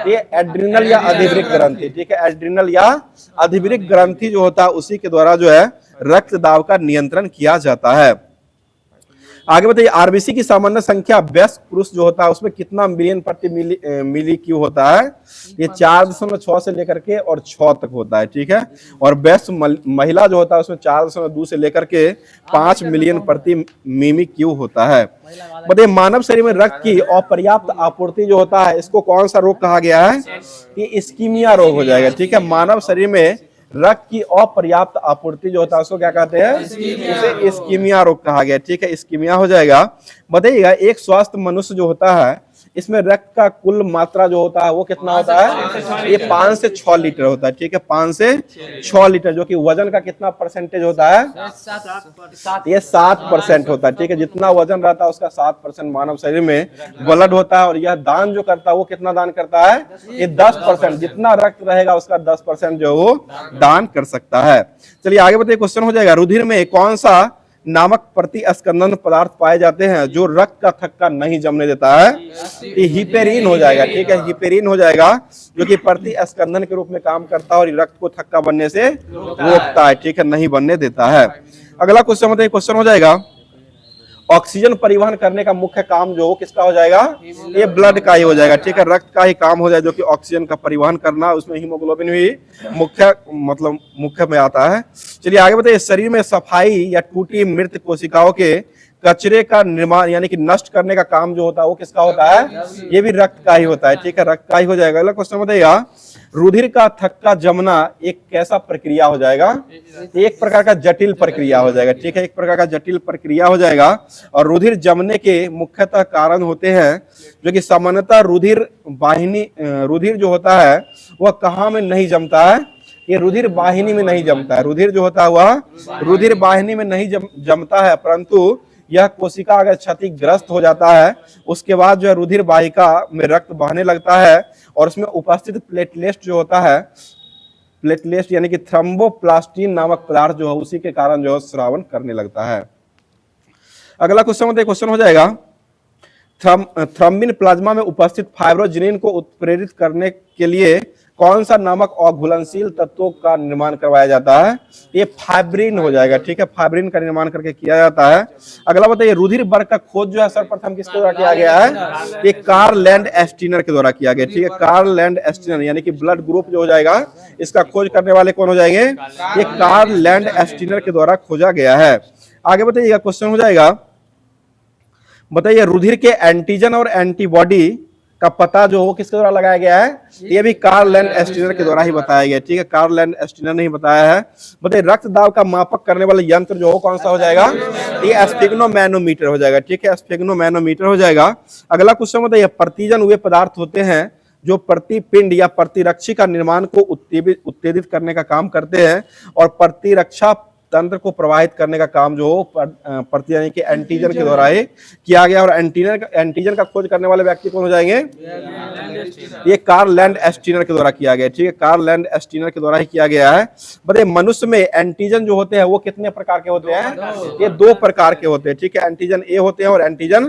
ये एड्रिनल या अधिवृक्क ग्रंथि, ठीक है, एड्रिनल या अधिवृक्क ग्रंथि जो होता है उसी के द्वारा जो है रक्त दाब का नियंत्रण किया जाता है। आगे बताइए, आरबीसी की सामान्य संख्या वयस्क पुरुष जो होता है उसमें कितना मिलियन प्रति मिली क्यू होता है? ये 4.6 से लेकर के और 6 तक होता है, ठीक है। और वयस्क महिला जो होता है उसमें 4.2 से लेकर के 5 मिलियन प्रति मिमी क्यू होता है। बताइए, मानव शरीर में रक्त की अपर्याप्त आपूर्ति जो होता है इसको कौन सा रोग कहा गया है? ये इस्कीमिया रोग हो जाएगा, ठीक है, मानव शरीर में रक्त की अपर्याप्त आपूर्ति जो होता है उसको क्या कहते हैं? उसे इस्कीमिया रोग कहा गया, ठीक है, इस्कीमिया हो जाएगा। बताइएगा, एक स्वस्थ मनुष्य जो होता है इसमें रक्त का कुल मात्रा जो होता है वो कितना होता है? ये 5 से 6 लीटर होता है, ठीक है, 5 से 6 लीटर, जो कि वजन का कितना परसेंटेज होता है? ये 7% होता है, ठीक है, जितना वजन रहता है उसका 7% मानव शरीर में ब्लड होता है। और यह दान जो करता है वो कितना दान करता है? ये 10%, जितना रक्त रहेगा उसका 10% जो वो दान कर सकता है। चलिए आगे बताइए, क्वेश्चन हो जाएगा, रुधिर में कौन सा नामक प्रतिस्कंदन पदार्थ पाए जाते हैं जो रक्त का थक्का नहीं जमने देता है? ये हिपेरिन हो जाएगा, ठीक है, हिपेरिन हो जाएगा, जो कि प्रतिस्कंदन के रूप में काम करता है और रक्त को थक्का बनने से रोकता है, ठीक है, नहीं बनने देता है। अगला क्वेश्चन बताइए, क्वेश्चन हो जाएगा, ऑक्सीजन परिवहन करने का मुख्य काम जो किसका हो जाएगा? ये ब्लड का ही हो जाएगा, ठीक है, रक्त का ही काम हो जाएगा, जो कि ऑक्सीजन का परिवहन करना, उसमें हीमोग्लोबिन भी मुख्य में आता है। चलिए आगे बताइए, शरीर में सफाई या टूटी मृत कोशिकाओं के कचरे का निर्माण यानी कि नष्ट करने का काम जो होता है वो किसका होता है? ये भी रक्त का ही होता है, ठीक है, रक्त का ही हो जाएगा। अगला क्वेश्चन बताइएगा, रुधिर का थक्का जमना एक कैसा प्रक्रिया हो जाएगा? एक प्रकार का जटिल प्रक्रिया हो जाएगा, ठीक है, एक प्रकार का जटिल प्रक्रिया हो जाएगा। और रुधिर जमने के मुख्यतः कारण होते हैं जो कि सामान्यतः रुधिर जो होता है वह कहाँ में नहीं जमता है? ये रुधिर वाहिनी में नहीं जमता है, रुधिर जो होता है वह रुधिर वाहिनी में नहीं जमता है, परंतु यह कोशिका अगर क्षतिग्रस्त हो जाता है उसके बाद जो है रुधिर वाहिका में रक्त बहने लगता है और उसमें उपस्थित प्लेटलेट जो होता है, प्लेटलेट यानी कि थ्रोम्बोप्लास्टिन नामक पदार्थ जो है उसी के कारण जो है स्रावन करने लगता है। अगला क्वेश्चन बताइए, क्वेश्चन हो जाएगा, थ्रोम्बिन प्लाज्मा में उपस्थित फाइब्रोजिनिन को उत्प्रेरित करने के लिए कौन सा नामक अघुलनशील तत्वों का निर्माण करवाया जाता है? ये फाइब्रिन हो जाएगा, ठीक है, फाइब्रिन का निर्माण करके किया जाता है। अगला बताइए, रुधिर वर्ग का खोज जो है सर्वप्रथम किसके द्वारा किया गया है? ये कार्ल लैंड एस्टीनर के द्वारा किया गया, ठीक है, कार्ल लैंड एस्टीनर, यानी कि ब्लड ग्रुप जो हो जाएगा इसका खोज करने वाले कौन हो जाएंगे? ये कार्ल लैंड एस्टीनर के द्वारा खोजा गया है। आगे बताइएगा, क्वेश्चन हो जाएगा, बताइए रुधिर के एंटीजन और एंटीबॉडी का पता जो हो किसके द्वारा लगाया गया है? ये भी कार्ल लैंड एस्टीनर के द्वारा ही बताया गया, ठीक है, कार्ल लैंड एस्टीनर ने ही बताया है। बताइए रक्त दाब का मापक करने वाला यंत्र जो हो कौन सा हो जाएगा? ये स्फिग्नोमैनोमीटर हो जाएगा, ठीक है, स्फिग्नोमैनोमीटर हो जाएगा। अगला क्वेश्चन बताइए, प्रतिजन वे पदार्थ होते हैं जो प्रतिपिंड या प्रतिरक्षी का निर्माण को उत्तेजित करने का काम करते हैं और प्रतिरक्षा तंत्र को प्रभावित करने का काम जो हो प्रति यानी कि एंटीजन के द्वारा ही किया गया। और एंटीजन का खोज करने वाले व्यक्ति कौन हो जाएंगे? ये कार्ल लैंड एस्टीनर के द्वारा किया गया, ठीक है, कार्ल लैंड एस्टीनर के द्वारा ही किया गया है। बताइए मनुष्य में एंटीजन जो होते हैं वो कितने प्रकार के होते हैं? ये 2 प्रकार के होते हैं, ठीक है, एंटीजन ए होते हैं और एंटीजन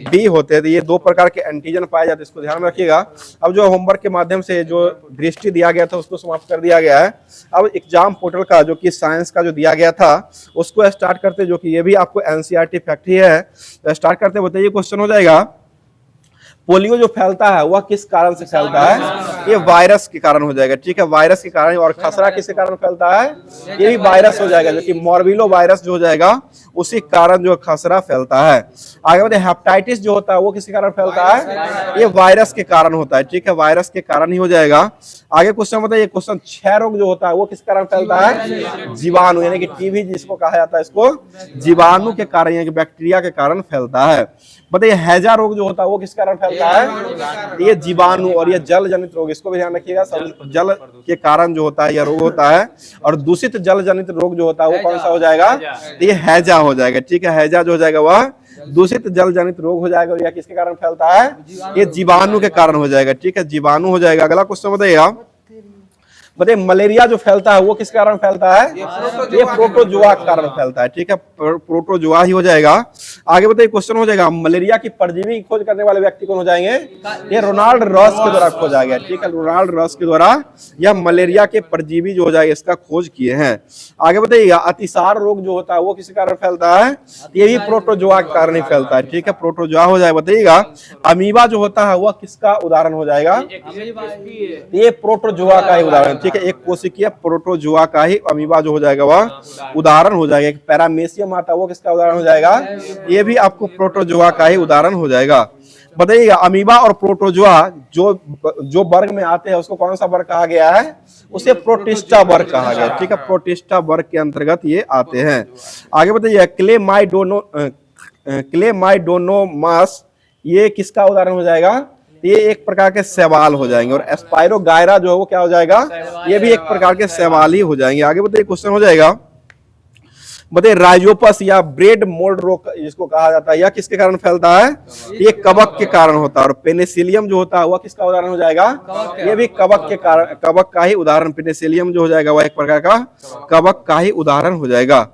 बी होते हैं। तो ये 2 प्रकार के एंटीजन पाए जाते हैं, इसको ध्यान में रखिएगा। अब जो होमवर्क के माध्यम से जो दृष्टि दिया गया था उसको समाप्त कर दिया गया है। अब एग्जाम पोर्टल का जो कि साइंस का जो दिया गया था उसको स्टार्ट करते, जो कि ये भी आपको एनसीईआरटी फैक्ट ही है। तो स्टार्ट करते, बताइए क्वेश्चन हो जाएगा, पोलियो जो फैलता है वह किस कारण से फैलता है? ये वायरस के कारण हो जाएगा, ठीक है, वायरस के कारण। और खसरा किसके कारण फैलता है? ये भी वायरस हो जाएगा, जो कि मॉर्बिलो वायरस जो हो जाएगा उसी कारण जो खसरा फैलता है। आगे बढ़ते, हेपेटाइटिस जो होता है वो किसके कारण फैलता है? ये वायरस के कारण होता है, ठीक है, वायरस के कारण ही हो जाएगा। आगे क्वेश्चन बताइए, क्वेश्चन क्षय रोग जो होता है वो किस कारण फैलता है? जीवाणु, यानी कि टीबी जिसको कहा जाता है, इसको जीवाणु के कारण यानी कि बैक्टीरिया के कारण फैलता है। बताइए हैजा रोग जो होता है वो किस कारण फैलता है? ये जीवाणु और ये जल जनित रोग, इसको भी ध्यान रखिएगा, सब जल के कारण जो होता है यह रोग होता है। और दूषित जल जनित रोग जो होता है वो कौन सा हो जाएगा? ये हैजा हो जाएगा, ठीक है, हैजा जो हो जाएगा वह दूषित जल जनित रोग हो जाएगा। यह किसके कारण फैलता है? ये जीवाणु के कारण हो जाएगा, ठीक है, जीवाणु हो जाएगा। अगला क्वेश्चन बताइएगा, बताइए मलेरिया जो फैलता है वो किस कारण फैलता है? ये प्रोटोजोआ के कारण फैलता है, ठीक है, प्रोटोजोआ ही हो जाएगा। आगे बताइए क्वेश्चन हो जाएगा, मलेरिया की परजीवी की खोज करने वाले व्यक्ति कौन हो जाएंगे? ये रोनाल्ड रॉस के द्वारा खोजा गया, ठीक है, रोनाल्ड रॉस के द्वारा यह मलेरिया के परजीवी जो हो जाएगा इसका खोज किए हैं। आगे बताइएगा, अतिसार रोग जो होता है वो किस कारण फैलता है? ये भी प्रोटोजोआ के कारण ही फैलता है, ठीक है, प्रोटोजोआ हो जाएगा। बताइएगा अमीबा जो होता है वह किसका उदाहरण हो जाएगा? ये प्रोटोजोआ का ही उदाहरण, ठीक है, एक कोशिकीय प्रोटोजोआ का ही अमीबा जो हो जाएगा वह उदाहरण हो जाएगा। एक पैरामेसियम आता है वो किसका उदाहरण हो जाएगा? ये भी आपको प्रोटोजोआ का ही उदाहरण हो जाएगा। बताइएगा अमीबा और प्रोटोजोआ जो वर्ग में आते हैं उसको कौन सा वर्ग कहा गया है? उसे प्रोटिस्टा वर्ग कहा गया, ठीक है, प्रोटिस्टा वर्ग के अंतर्गत ये आते हैं। आगे बताइए क्लेमाइडोनोमास ये किसका उदाहरण हो जाएगा? ये एक प्रकार के सवाल हो जाएंगे। और एस्पाइरोगायरा जो है वो क्या हो जाएगा? ये भी एक प्रकार के सवाल ही हो जाएंगे। आगे बताइए क्वेश्चन हो जाएगा, बताइए राइजोपस या ब्रेड मोल्ड रोग जिसको कहा जाता है यह किसके कारण फैलता है? ये कवक के कारण होता है। और पेनिसिलियम जो होता है वह किसका उदाहरण हो जाएगा? ये भी कवक के कारण, कवक का ही उदाहरण, पेनिसिलियम जो हो जाएगा वह एक प्रकार का कवक का ही उदाहरण हो जाएगा।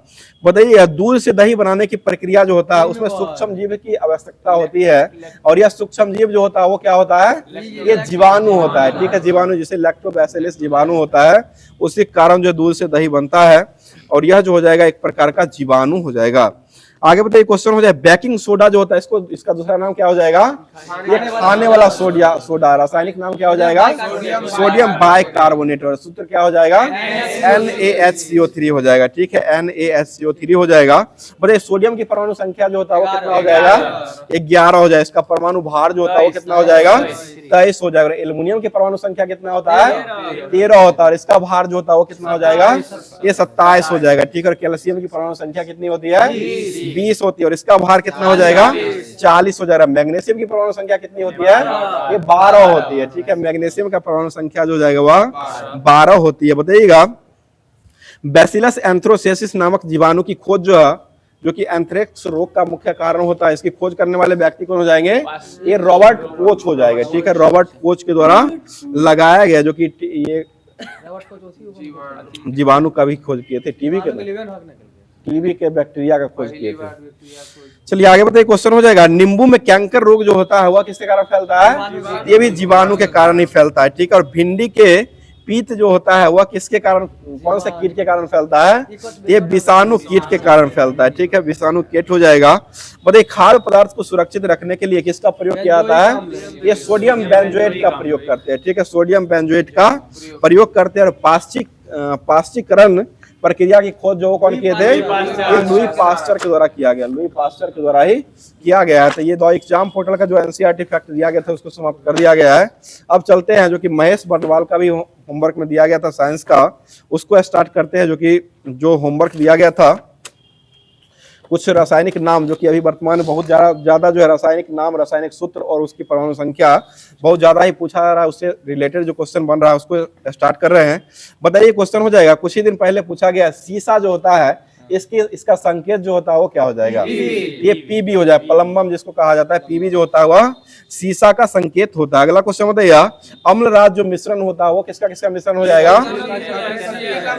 बताइए दूध से दही बनाने की प्रक्रिया जो होता है उसमें सूक्ष्म जीव की आवश्यकता होती है। और यह सूक्ष्म जीव जो होता है वो क्या होता है? ये जीवाणु होता है, ठीक है, जीवाणु, जिसे लैक्टोबैसिलस जीवाणु होता है, उसी कारण जो दूध से दही बनता है। और यह जो हो जाएगा एक प्रकार का जीवाणु हो जाएगा। आगे बताइए क्वेश्चन हो जाए, बेकिंग सोडा जो होता है इसको, इसका दूसरा नाम क्या हो जाएगा? ये खाने वाला सोडा, रासायनिक नाम क्या हो जाएगा? Sodium bicarbonate. और सूत्र क्या हो जाएगा? NaHCO3 हो जाएगा, ठीक है, NaHCO3 हो जाएगा। बताइए सोडियम की परमाणु संख्या जो होता है वो कितना हो जाएगा? 11 हो जाएगा। इसका परमाणु भार जो होता है वो कितना हो जाएगा? 23 हो जाएगा। एल्युमिनियम की परमाणु संख्या कितना होता है? 13 होता है। और इसका भार जो होता है वो कितना हो जाएगा? ये 27 हो जाएगा, ठीक है। और कैल्शियम की परमाणु संख्या कितनी होती है? 20 होती है। और इसका भार कितना हो जाएगा? 40 हो जाएगा। मैग्नीशियम की परमाणु संख्या कितनी होती है? ये 12 होती है, ठीक है, मैग्नीशियम का परमाणु संख्या जो हो जाएगा वह 12 होती है। बताइएगा बैसिलस एंथ्रोसेसिस नामक जीवाणु की खोज जो कि एंथ्रेक्स रोग का मुख्य कारण होता है, इसकी खोज करने वाले व्यक्ति कौन हो जाएंगे? ये रॉबर्ट कोच हो जाएगा, ठीक है, रॉबर्ट कोच के द्वारा लगाया गया, जो कि ये जीवाणु का भी खोज किए थे टीबी के। टीबी के बैक्टीरिया का खोज किए थे। चलिए आगे बताइए, क्वेश्चन हो जाएगा, नींबू में कैंकर रोग जो होता है वह किसके कारण फैलता है? ये भी जीवाणु के कारण ही फैलता है, ठीक है। और भिंडी के पीत जो होता है वह किसके कारण, कौन से कीट के कारण फैलता है? ये विषाणु कीट के कारण फैलता है, ठीक है, विषाणु कीट हो जाएगा। बताइए, खाद्य पदार्थ को सुरक्षित रखने के लिए किसका प्रयोग किया जाता है? ये सोडियम बेंजोएट का प्रयोग करते हैं, ठीक है, सोडियम बेंजोएट का प्रयोग करते हैं। और पाश्चीकरण प्रक्रिया की खोज जो कौन किए थे? ये लुई पास्चर के द्वारा किया गया, लुई पास्चर के द्वारा ही किया गया है। तो ये 2 एग्जाम पोर्टल का जो एनसीईआरटी फैक्ट दिया गया था उसको समाप्त कर दिया गया है। अब चलते हैं जो कि महेश बर्नवाल का भी होमवर्क में दिया गया था साइंस का, उसको स्टार्ट करते हैं। जो होमवर्क दिया गया था, कुछ रासायनिक नाम जो कि अभी वर्तमान में बहुत ज्यादा जो है रासायनिक नाम, रासायनिक सूत्र और उसकी परमाणु संख्या बहुत ज्यादा ही पूछा जा रहा है, उससे रिलेटेड जो क्वेश्चन बन रहा है उसको स्टार्ट कर रहे हैं। बताइए, क्वेश्चन हो जाएगा, कुछ ही दिन पहले पूछा गया, सीसा जो होता है इसका संकेत जो होता है वो क्या हो जाएगा? ये पीबी हो जाए, प्लम्बम जिसको कहा जाता है, पीबी जो होता है वह सीसा का संकेत होता है। अगला क्वेश्चन बताइए, अम्लराज जो मिश्रण होता है वो किसका किसका मिश्रण हो जाएगा?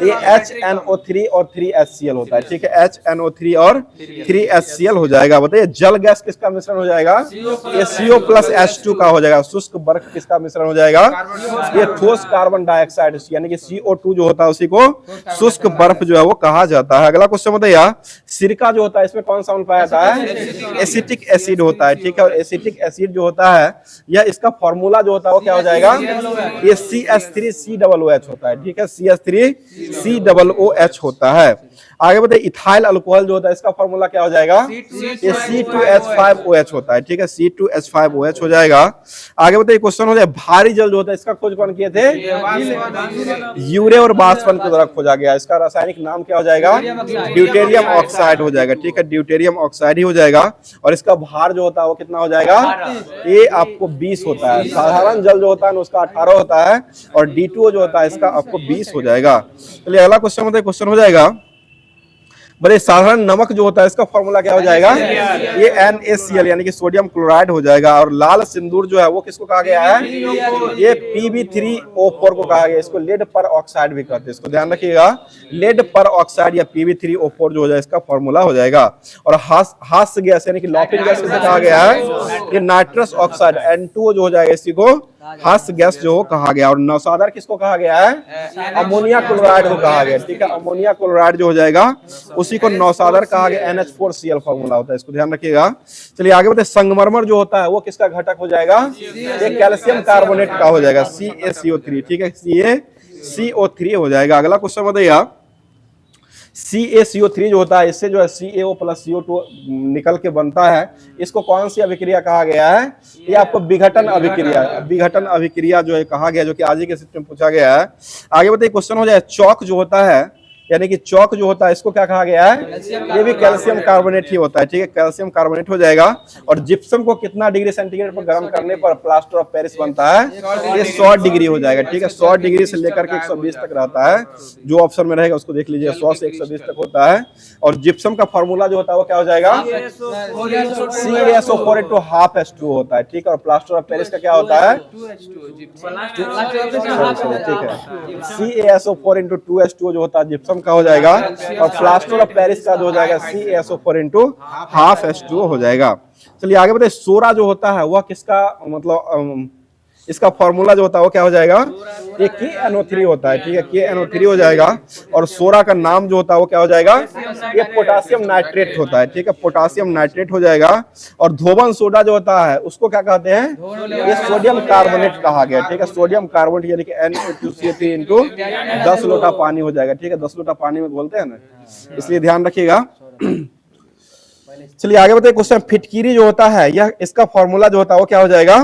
ये HNO3 और 3HCl होता है, ठीक है, HNO3 और 3HCl हो जाएगा। बताइए, जल गैस किसका मिश्रण हो जाएगा? ये CO+H2 का हो जाएगा। शुष्क बर्फ किसका मिश्रण हो जाएगा? ये ठोस कार्बन डाइऑक्साइड यानी कि CO2 जो होता है उसी को शुष्क बर्फ जो है वो कहा जाता है। अगला क्वेश्चन बताइए, सिरका जो होता है इसमें कौन सा अम्ल पाया जाता है? एसिटिक एसिड होता है, ठीक है। और एसिटिक एसिड जो होता है या इसका फॉर्मूला जो होता है वो क्या हो जाएगा? ये CH3COOH होता है, ठीक है, CH3COOH होता है। आगे बताइए, इथाइल अल्कोहल जो होता है इसका फॉर्मूला क्या हो जाएगा? ये C2H5OH होता है, ठीक है, C2H5OH हो जाएगा। आगे बताइए, क्वेश्चन हो जाए, भारी जल जो होता है इसका खोज कौन किए थे? यूरे और बाष्पन के द्वारा खोजा गया। इसका रासायनिक नाम क्या हो जाएगा? ड्यूटेरियम ऑक्साइड हो जाएगा, ठीक है, ड्यूटेरियम ऑक्साइड ही हो जाएगा। और इसका भार जो होता है वो कितना हो जाएगा? ये आपको 20 होता है। साधारण जल जो होता है उसका 18 होता है और D2O जो होता है इसका आपको 20 हो जाएगा। चलिए अगला क्वेश्चन बताइए, क्वेश्चन हो जाएगा, बड़े साधारण नमक जो होता है इसका फॉर्मूला क्या हो जाएगा? ये NaCl यानी कि सोडियम क्लोराइड हो जाएगा। और लाल सिंदूर जो है वो किसको कहा गया है? ये Pb3O4 को कहा गया। इसको लेड पर ऑक्साइड भी कहते हैं, इसको ध्यान रखिएगा, लेड पर ऑक्साइड या Pb3O4 जो हो जाए इसका फॉर्मूला हो जाएगा। और हास्य गैस यानी कि लॉपिंग गैस किसे कहा गया है? ये नाइट्रस ऑक्साइड N2O जो हो जाएगा इसी को हास्य गैस जो कहा गया। और नौसादर किसको कहा गया है? अमोनिया क्लोराइड को कहा गया, ठीक है, अमोनिया क्लोराइड जो हो जाएगा उसी को नौसादर कहा गया। NH4Cl फॉर्मूला होता है, इसको ध्यान रखिएगा। चलिए आगे बताइए, संगमरमर जो होता है वो किसका घटक हो जाएगा? ये कैल्शियम कार्बोनेट का हो जाएगा, CaCO3, ठीक है, CaCO3 हो जाएगा। अगला क्वेश्चन बताइए, CaCO3 जो होता है इससे जो है CaO+CO2 निकल के बनता है, इसको कौन सी अभिक्रिया कहा गया है? ये आपको विघटन अभिक्रिया, विघटन अभिक्रिया जो है कहा गया, जो कि आज ही के सिस्टम में पूछा गया है। आगे बताइए, क्वेश्चन हो जाए, चौक जो होता है यानी कि चौक जो होता है इसको क्या कहा गया है? ये भी कैल्शियम कार्बोनेट ही होता है, ठीक है, कैल्शियम कार्बोनेट हो जाएगा। और जिप्सम को कितना डिग्री सेंटीग्रेड पर गर्म करने पर प्लास्टर ऑफ पेरिस बनता है? ये 100 डिग्री हो जाएगा, ठीक है, 100 डिग्री से लेकर के 120 तक रहता है। जो ऑप्शन में रहेगा उसको देख लीजिए, 100 से 120 तक होता है। और जिप्सम का फॉर्मूला जो होता है वो क्या हो जाएगा? CaSO4:½ होता है, ठीक है। और प्लास्टर ऑफ पेरिस का क्या होता है? ठीक है, CaSO4:2H2 जो होता है जिप्सम का हो जाएगा। और प्लास्टर ऑफ पेरिस का जो हो जाएगा CaSO4:½ हो जाएगा। चलिए आगे बताइए, सोरा जो होता है वह किसका मतलब इसका फॉर्मूला जो होता है वो क्या हो जाएगा? ये KNO3 होता है, ठीक है, KNO3 हो जाएगा। और सोरा का नाम जो होता है वो क्या हो जाएगा? ये पोटासियम नाइट्रेट होता है, ठीक है, पोटासियम नाइट्रेट हो जाएगा। और धोबन सोडा जो होता है उसको क्या कहते हैं? ये सोडियम कार्बोनेट कहा गया, ठीक है, सोडियम कार्बोनेट यानी कि Na2CO3 × 10 लोटा पानी हो जाएगा, ठीक है, 10 लोटा पानी में बोलते हैं ना, इसलिए ध्यान रखिएगा। चलिए आगे बताइए, क्वेश्चन, फिटकीरी जो होता है यह इसका फॉर्मूला जो होता है वो क्या हो जाएगा?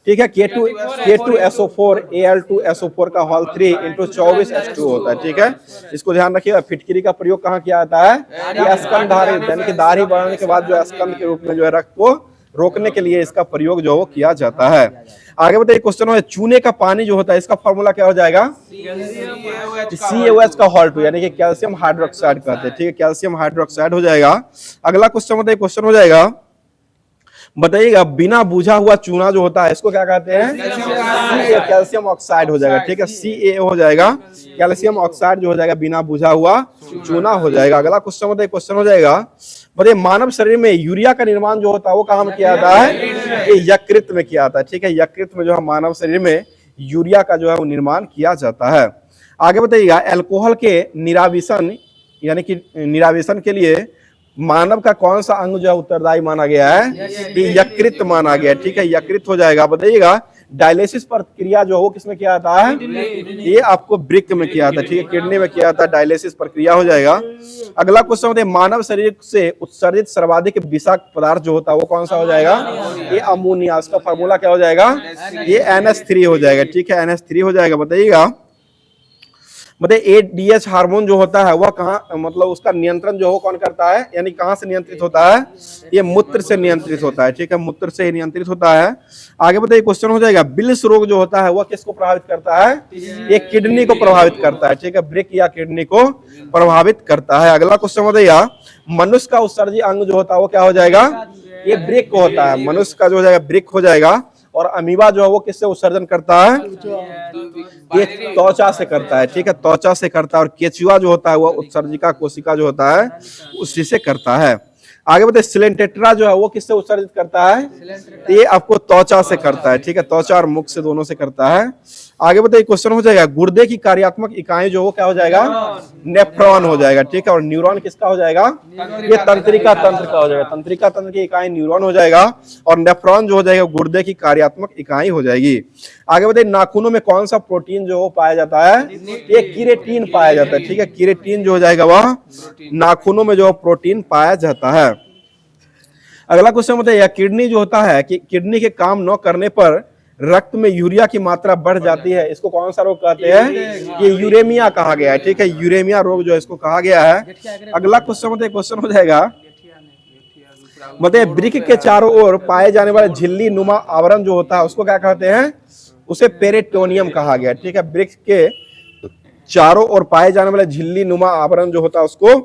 ठीक है, K2SO4 Al2SO4 का होल 3 × 24H2 होता है, ठीक है, इसको ध्यान रखिएगा। फिटकिरी का प्रयोग कहाँ किया जाता है? ये स्कंदधारी यानी कि दाढ़ी बढ़ने के बाद जो स्कंद के रूप में जो है रक्त को रोकने के लिए इसका प्रयोग जो वो किया जाता है। आगे बताइए, क्वेश्चन है, चूने का पानी जो होता है इसका फॉर्मूला क्या हो जाएगा? CaOH का होल 2 यानी कि कैल्शियम हाइड्रोक्साइड कहते हैं, ठीक है, कैल्शियम हाइड्रोक्साइड हो जाएगा। अगला क्वेश्चन बताइए, क्वेश्चन हो जाएगा, बताइएगा, बिना बुझा हुआ चूना जो होता है इसको क्या कहते हैं? कैल्शियम ऑक्साइड हो जाएगा, ठीक है, CaO हो जाएगा, कैल्शियम ऑक्साइड जो हो जाएगा बिना बुझा हुआ चूना हो जाएगा। अगला क्वेश्चन बताइए, क्वेश्चन हो जाएगा, बताइए मानव शरीर में यूरिया का निर्माण जो होता है वो कहाँ में किया जाता है? ये यकृत में किया जाता है, ठीक है, यकृत में जो है मानव शरीर में यूरिया का जो है वो निर्माण किया जाता है। आगे बताइएगा, अल्कोहल के निरावेशन यानी कि निरावेशन के लिए मानव का कौन सा अंग जो है उत्तरदायी माना गया है? ये यकृत माना गया, ठीक है, यकृत हो जाएगा। बताइएगा, डायलिसिस प्रक्रिया जो है वो किसमें किया जाता है? ये आपको वृक्क में किया जाता है, ठीक है, किडनी में किया जाता है, डायलिसिस प्रक्रिया हो जाएगा। अगला क्वेश्चन होता है, मानव शरीर से उत्सर्जित सर्वाधिक विषाक्त पदार्थ जो होता है वो कौन सा हो जाएगा? ये अमोनिया, इसका फॉर्मूला क्या हो जाएगा? ये NH3 हो जाएगा, ठीक है, NH3 हो जाएगा। बताइएगा, बताइए ADH हार्मोन जो होता है वह कहाँ, मतलब उसका नियंत्रण जो हो कौन करता है, यानी कहाँ से नियंत्रित होता है? ये मूत्र से नियंत्रित होता है, ठीक है, मूत्र से नियंत्रित होता है। आगे बताइए, क्वेश्चन हो जाएगा, बिल्स रोग जो होता है वह किसको प्रभावित करता है? ये किडनी को प्रभावित करता है, ठीक है, ब्रेक या किडनी को प्रभावित करता है। अगला क्वेश्चन बताइए, मनुष्य का उत्सर्जी अंग जो होता है वो क्या हो जाएगा? ये ब्रेक होता है, मनुष्य का जो हो जाएगा ब्रेक हो जाएगा। और अमीबा जो है वो किससे उत्सर्जन करता है? ये त्वचा से करता है, ठीक है, त्वचा से करता है। और केचुआ जो होता है वो उत्सर्जिका कोशिका जो होता है उसी से करता है। आगे बताइए, सिलेंटेट्रा जो है वो किससे उत्सर्जित करता है? ये आपको त्वचा से करता है, ठीक है, त्वचा और मुख से दोनों से करता है। आगे बताइए, क्वेश्चन हो जाएगा, गुर्दे की कार्यात्मक इकाई जो वो क्या हो जाएगा? नेफ्रॉन हो जाएगा, ठीक है, और न्यूरॉन किसका हो जाएगा? ये तंत्रिका तंत्र का हो जाएगा, तंत्रिका तंत्र की इकाई न्यूरॉन हो जाएगा। और नेफ्रॉन जो हो जाएगा गुर्दे की कार्यात्मक इकाई हो जाएगी। आगे बताइए, नाखूनों में कौन सा प्रोटीन जो पाया जाता है? ये किरेटिन पाया जाता है, ठीक है, किरेटिन जो हो जाएगा वह नाखूनों में जो प्रोटीन पाया जाता है। अगला क्वेश्चन बताइए, किडनी जो होता है कि किडनी के काम न करने पर रक्त में यूरिया की मात्रा बढ़ जाती है, इसको कौन सा रोग कहते हैं? ये यूरेमिया कहा गया है, ठीक है, यूरेमिया रोग जो है इसको कहा गया है। अगला क्वेश्चन बताइए, क्वेश्चन हो जाएगा, बताइए वृक्क के चारों ओर पाए जाने वाले झिल्ली नुमा आवरण जो होता है उसको क्या कहते हैं? उसे पेरिटोनियम कहा गया, ठीक है, वृक्क के चारों ओर पाए जाने वाले झिल्ली नुमा आवरण जो होता है उसको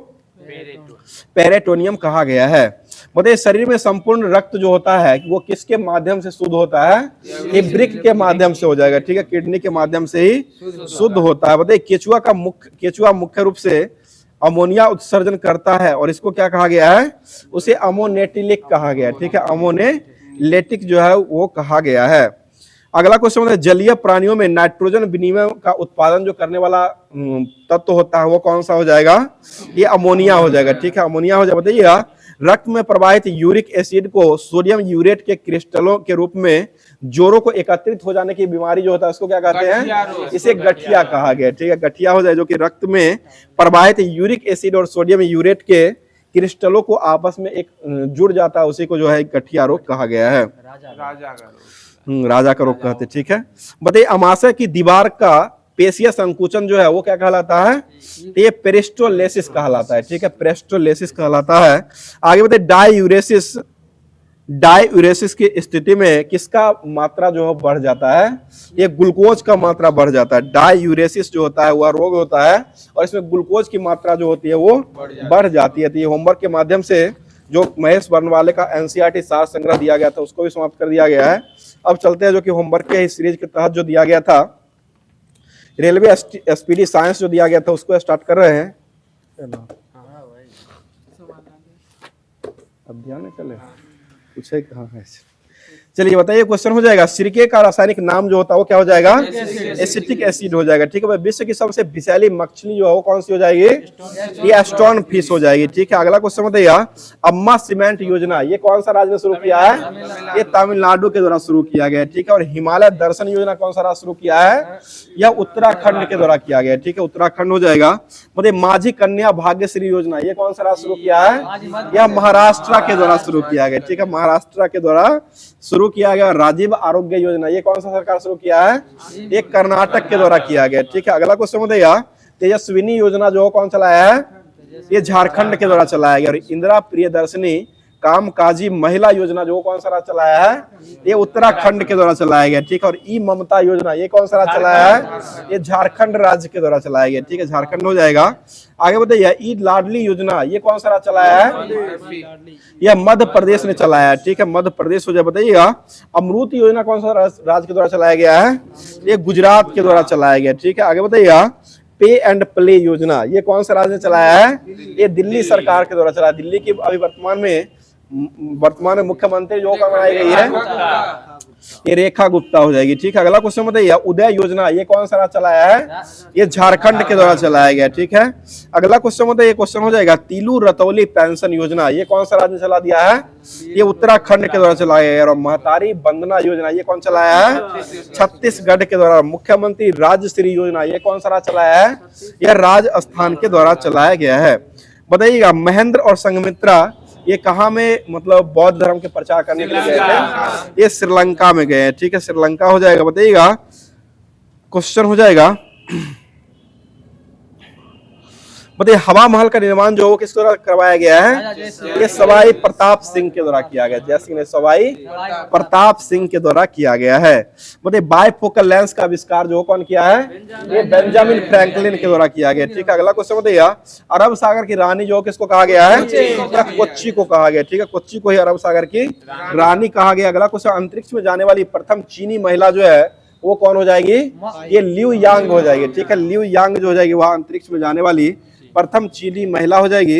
पेरिटोनियम कहा गया है। बताइए, शरीर में संपूर्ण रक्त जो होता है वो किसके माध्यम से शुद्ध होता है? ये वृक्क के माध्यम से हो जाएगा, ठीक है, किडनी के माध्यम से ही शुद्ध होता है। बताइए, केचुआ मुख्य रूप से अमोनिया उत्सर्जन करता है और इसको क्या कहा गया है? उसे अमोनेटिलिक कहा गया, ठीक है, अमोनेलेटिक जो है वो कहा गया है। अगला क्वेश्चन है, जलीय प्राणियों में नाइट्रोजन विनिमय का उत्पादन जो करने वाला तत्व होता है वो कौन सा हो जाएगा? ये अमोनिया हो जाएगा, ठीक है, अमोनिया हो जाएगा। बताइएगा, रक्त में प्रवाहित यूरिक एसिड को सोडियम यूरेट के क्रिस्टलों के रूप में जोड़ों को एकत्रित हो जाने की बीमारी जो होता है उसको क्या कहते हैं? इसे गठिया कहा गया, ठीक है, गठिया हो जाए, जो कि रक्त में प्रवाहित यूरिक एसिड और सोडियम यूरेट के क्रिस्टलों को आपस में एक जुड़ जाता है, उसी को जो है गठिया रोग कहा गया है, राजा का रोग कहते, ठीक है। बताइए, अमाशय की दीवार का पेशीय संकुचन जो है वो क्या कहलाता है? ये पेरिस्टोलेसिस कहलाता है, ठीक है, पेरिस्टोलेसिस कहलाता है। आगे बताइए, डाययूरेसिस की स्थिति में किसका मात्रा जो है बढ़ जाता है? ये ग्लूकोज का मात्रा बढ़ जाता है। डाययूरेसिस जो होता है वह रोग होता है और इसमें ग्लूकोज की मात्रा जो होती है वो बढ़ जाती है। तो ये होमवर्क के माध्यम से जो महेश बर्नवाले का NCERT सार संग्रह दिया गया था उसको भी समाप्त कर दिया गया है। अब चलते हैं जो कि होमवर्क के सीरीज के तहत जो दिया गया था, रेलवे SPD साइंस जो दिया गया था उसको स्टार्ट कर रहे हैं। अब ध्यान में चले पूछे कहाँ है? चलिए बताइए, क्वेश्चन हो जाएगा, सिरके का रासायनिक नाम जो होता है वो क्या हो जाएगा? एसिटिक एसिड हो जाएगा, ठीक है। विश्व की सबसे विषैली मछली जो है वो कौन सी हो जाएगी? ये स्टोन फिश हो जाएगी, ठीक है। अगला क्वेश्चन बताइए, अम्मा सीमेंट योजना ये कौन सा राज्य में शुरू किया है? ये तमिलनाडु के द्वारा शुरू किया गया, ठीक है। और हिमालय दर्शन योजना कौन सा राज्य शुरू किया है? यह उत्तराखंड के द्वारा किया गया, ठीक है, उत्तराखंड हो जाएगा। मतलब माझी कन्या भाग्यश्री योजना ये कौन सा राज्य शुरू किया है? यह महाराष्ट्र के द्वारा शुरू किया गया, ठीक है, महाराष्ट्र के द्वारा शुरू किया गया। राजीव आरोग्य योजना ये कौन सा सरकार शुरू किया है? ये कर्नाटक के द्वारा किया गया, ठीक है। अगला क्वेश्चन बताइए, तेजस्विनी योजना जो कौन चलाया है? ये झारखंड के द्वारा चलाया गया। और इंदिरा प्रियदर्शनी कामकाजी महिला योजना जो कौन सा राज्य चलाया है, ये उत्तराखंड के द्वारा चलाया गया, ठीक है। और ई ममता योजना ये कौन सा राज्य चलाया है, ये झारखंड राज्य के द्वारा चलाया गया, ठीक है, झारखंड हो जाएगा। आगे बताइए, ई लाडली योजना ये कौन सा राज्य चलाया है, यह मध्य प्रदेश ने चलाया है, ठीक है, मध्य प्रदेश हो जाए। बताइएगा, अमृत योजना कौन सा राज्य के द्वारा चलाया गया है, ये गुजरात के द्वारा चलाया गया, ठीक है। आगे बताइएगा, पे एंड प्ले योजना ये कौन सा राज्य ने चलाया है, ये दिल्ली सरकार के द्वारा चलाया। दिल्ली की अभी वर्तमान में मुख्यमंत्री जो बनाई गई है, ये रेखा गुप्ता हो जाएगी, ठीक है। अगला क्वेश्चन बताइए, उदय योजना ये कौन सा राज्य चलाया है, ये झारखंड के द्वारा चलाया गया, ठीक है। अगला क्वेश्चन बताइए, क्वेश्चन हो जाएगा, तिलू रतौली पेंशन योजना ये कौन सा राज्य ने चला दिया है, ये उत्तराखंड के द्वारा चलाया गया। और महतारी वंदना योजना ये कौन चलाया है, छत्तीसगढ़ के द्वारा। मुख्यमंत्री राजश्री योजना ये कौन सा राज्य चलाया है, यह राजस्थान के द्वारा चलाया गया है। बताइएगा, महेंद्र और संघमित्रा ये कहाँ में मतलब बौद्ध धर्म के प्रचार करने के लिए गए थे, ये श्रीलंका में गए हैं, ठीक है, श्रीलंका हो जाएगा। बताइएगा, क्वेश्चन हो जाएगा, बताइए हवा महल का निर्माण जो किस द्वारा करवाया गया है, ये सवाई प्रताप सिंह के द्वारा किया गया, जय सिंह ने सवाई प्रताप सिंह के द्वारा किया गया है। बताइए बाइफोकल लेंस का आविष्कार जो कौन किया है, ये बेंजामिन फ्रैंकलिन के द्वारा किया गया, ठीक है। अगला क्वेश्चन बताइए, अरब सागर की रानी जो किसको कहा गया है, कोच्चि को कहा गया, ठीक है, कोच्चि को ही अरब सागर की रानी कहा गया। अगला क्वेश्चन, अंतरिक्ष में जाने वाली प्रथम चीनी महिला जो है वो कौन हो जाएगी, ये लियू यांग हो जाएगी, ठीक है, लियू यांग जो हो जाएगी वह अंतरिक्ष में जाने वाली प्रथम चीनी महिला हो जाएगी।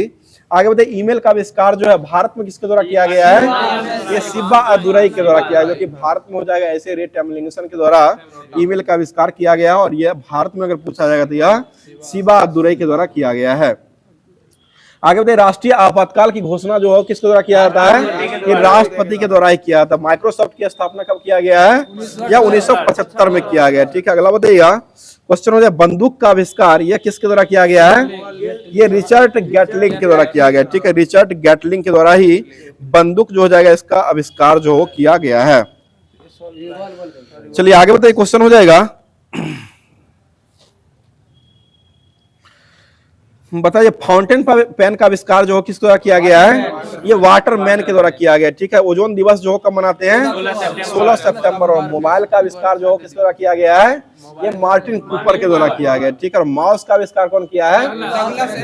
आगे बताइए, ईमेल का आविष्कार जो है भारत में किसके द्वारा किया गया है, ये सिब्बा अदुरई के द्वारा किया गया, जो कि भारत में हो जाएगा ऐसे रे टैमलिंगसन के द्वारा ईमेल का आविष्कार किया गया और यह भारत में अगर पूछा जाएगा तो यह सिब्बा अदुरई के द्वारा किया गया है। आगे बताइए, राष्ट्रीय आपातकाल की घोषणा जो है किसके द्वारा किया जाता है, ये राष्ट्रपति के द्वारा ही किया जाता है। माइक्रोसॉफ्ट की स्थापना कब किया गया है, या 1975 में किया गया, ठीक है। अगला बताइएगा, क्वेश्चन हो जाए, बंदूक का आविष्कार यह किसके द्वारा किया गया है, ये रिचर्ड गैटलिंग के द्वारा किया गया, ठीक है, रिचर्ड गैटलिंग के द्वारा ही बंदूक जो हो जाएगा इसका आविष्कार जो किया गया है। चलिए आगे बताइए, क्वेश्चन हो जाएगा, बताइए फाउंटेन पेन का आविष्कार जो किस द्वारा किया गया है, ये वाटरमैन के द्वारा किया गया, ठीक है। ओजोन दिवस जो कब मनाते हैं, 16 सितंबर। और मोबाइल का आविष्कार जो किस द्वारा किया गया है, ये मार्टिन कूपर के द्वारा किया गया, ठीक है। और माउस का आविष्कार कौन किया है,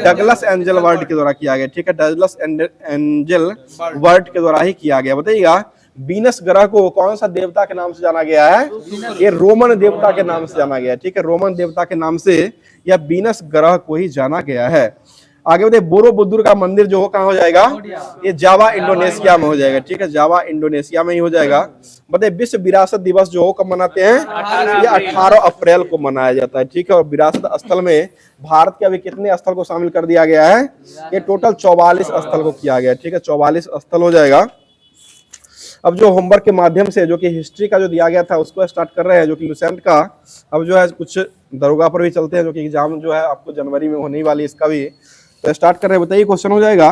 डगलस एंजल वर्ड के द्वारा किया गया, ठीक है, डगलस एंजल वर्ड के द्वारा ही किया गया। बताइएगा, वीनस ग्रह को कौन सा देवता के नाम से जाना गया है, ये रोमन देवता के नाम से जाना गया, ठीक है, रोमन देवता के नाम से या वीनस ग्रह को ही जाना गया है। आगे बताइए, बोरोबुदुर का मंदिर जो कहाँ हो जाएगा, ये जावा इंडोनेशिया में हो जाएगा, ठीक है, जावा इंडोनेशिया में ही हो जाएगा। बताइए विश्व विरासत दिवस जो कब मनाते हैं, ये 18 अप्रैल को मनाया जाता है, ठीक है। और विरासत स्थल में भारत के अभी कितने स्थल को शामिल कर दिया गया है, ये टोटल 44 स्थल को किया गया, ठीक है, 44 स्थल हो जाएगा। अब जो होमवर्क के माध्यम से जो कि हिस्ट्री का जो दिया गया था उसको स्टार्ट कर रहे हैं, जो कि लुसेंट का अब जो है कुछ दरोगा पर भी चलते हैं, जो कि एग्जाम जो है आपको जनवरी में होने वाली इसका भी तो स्टार्ट कर रहे हैं। बताइए क्वेश्चन हो जाएगा,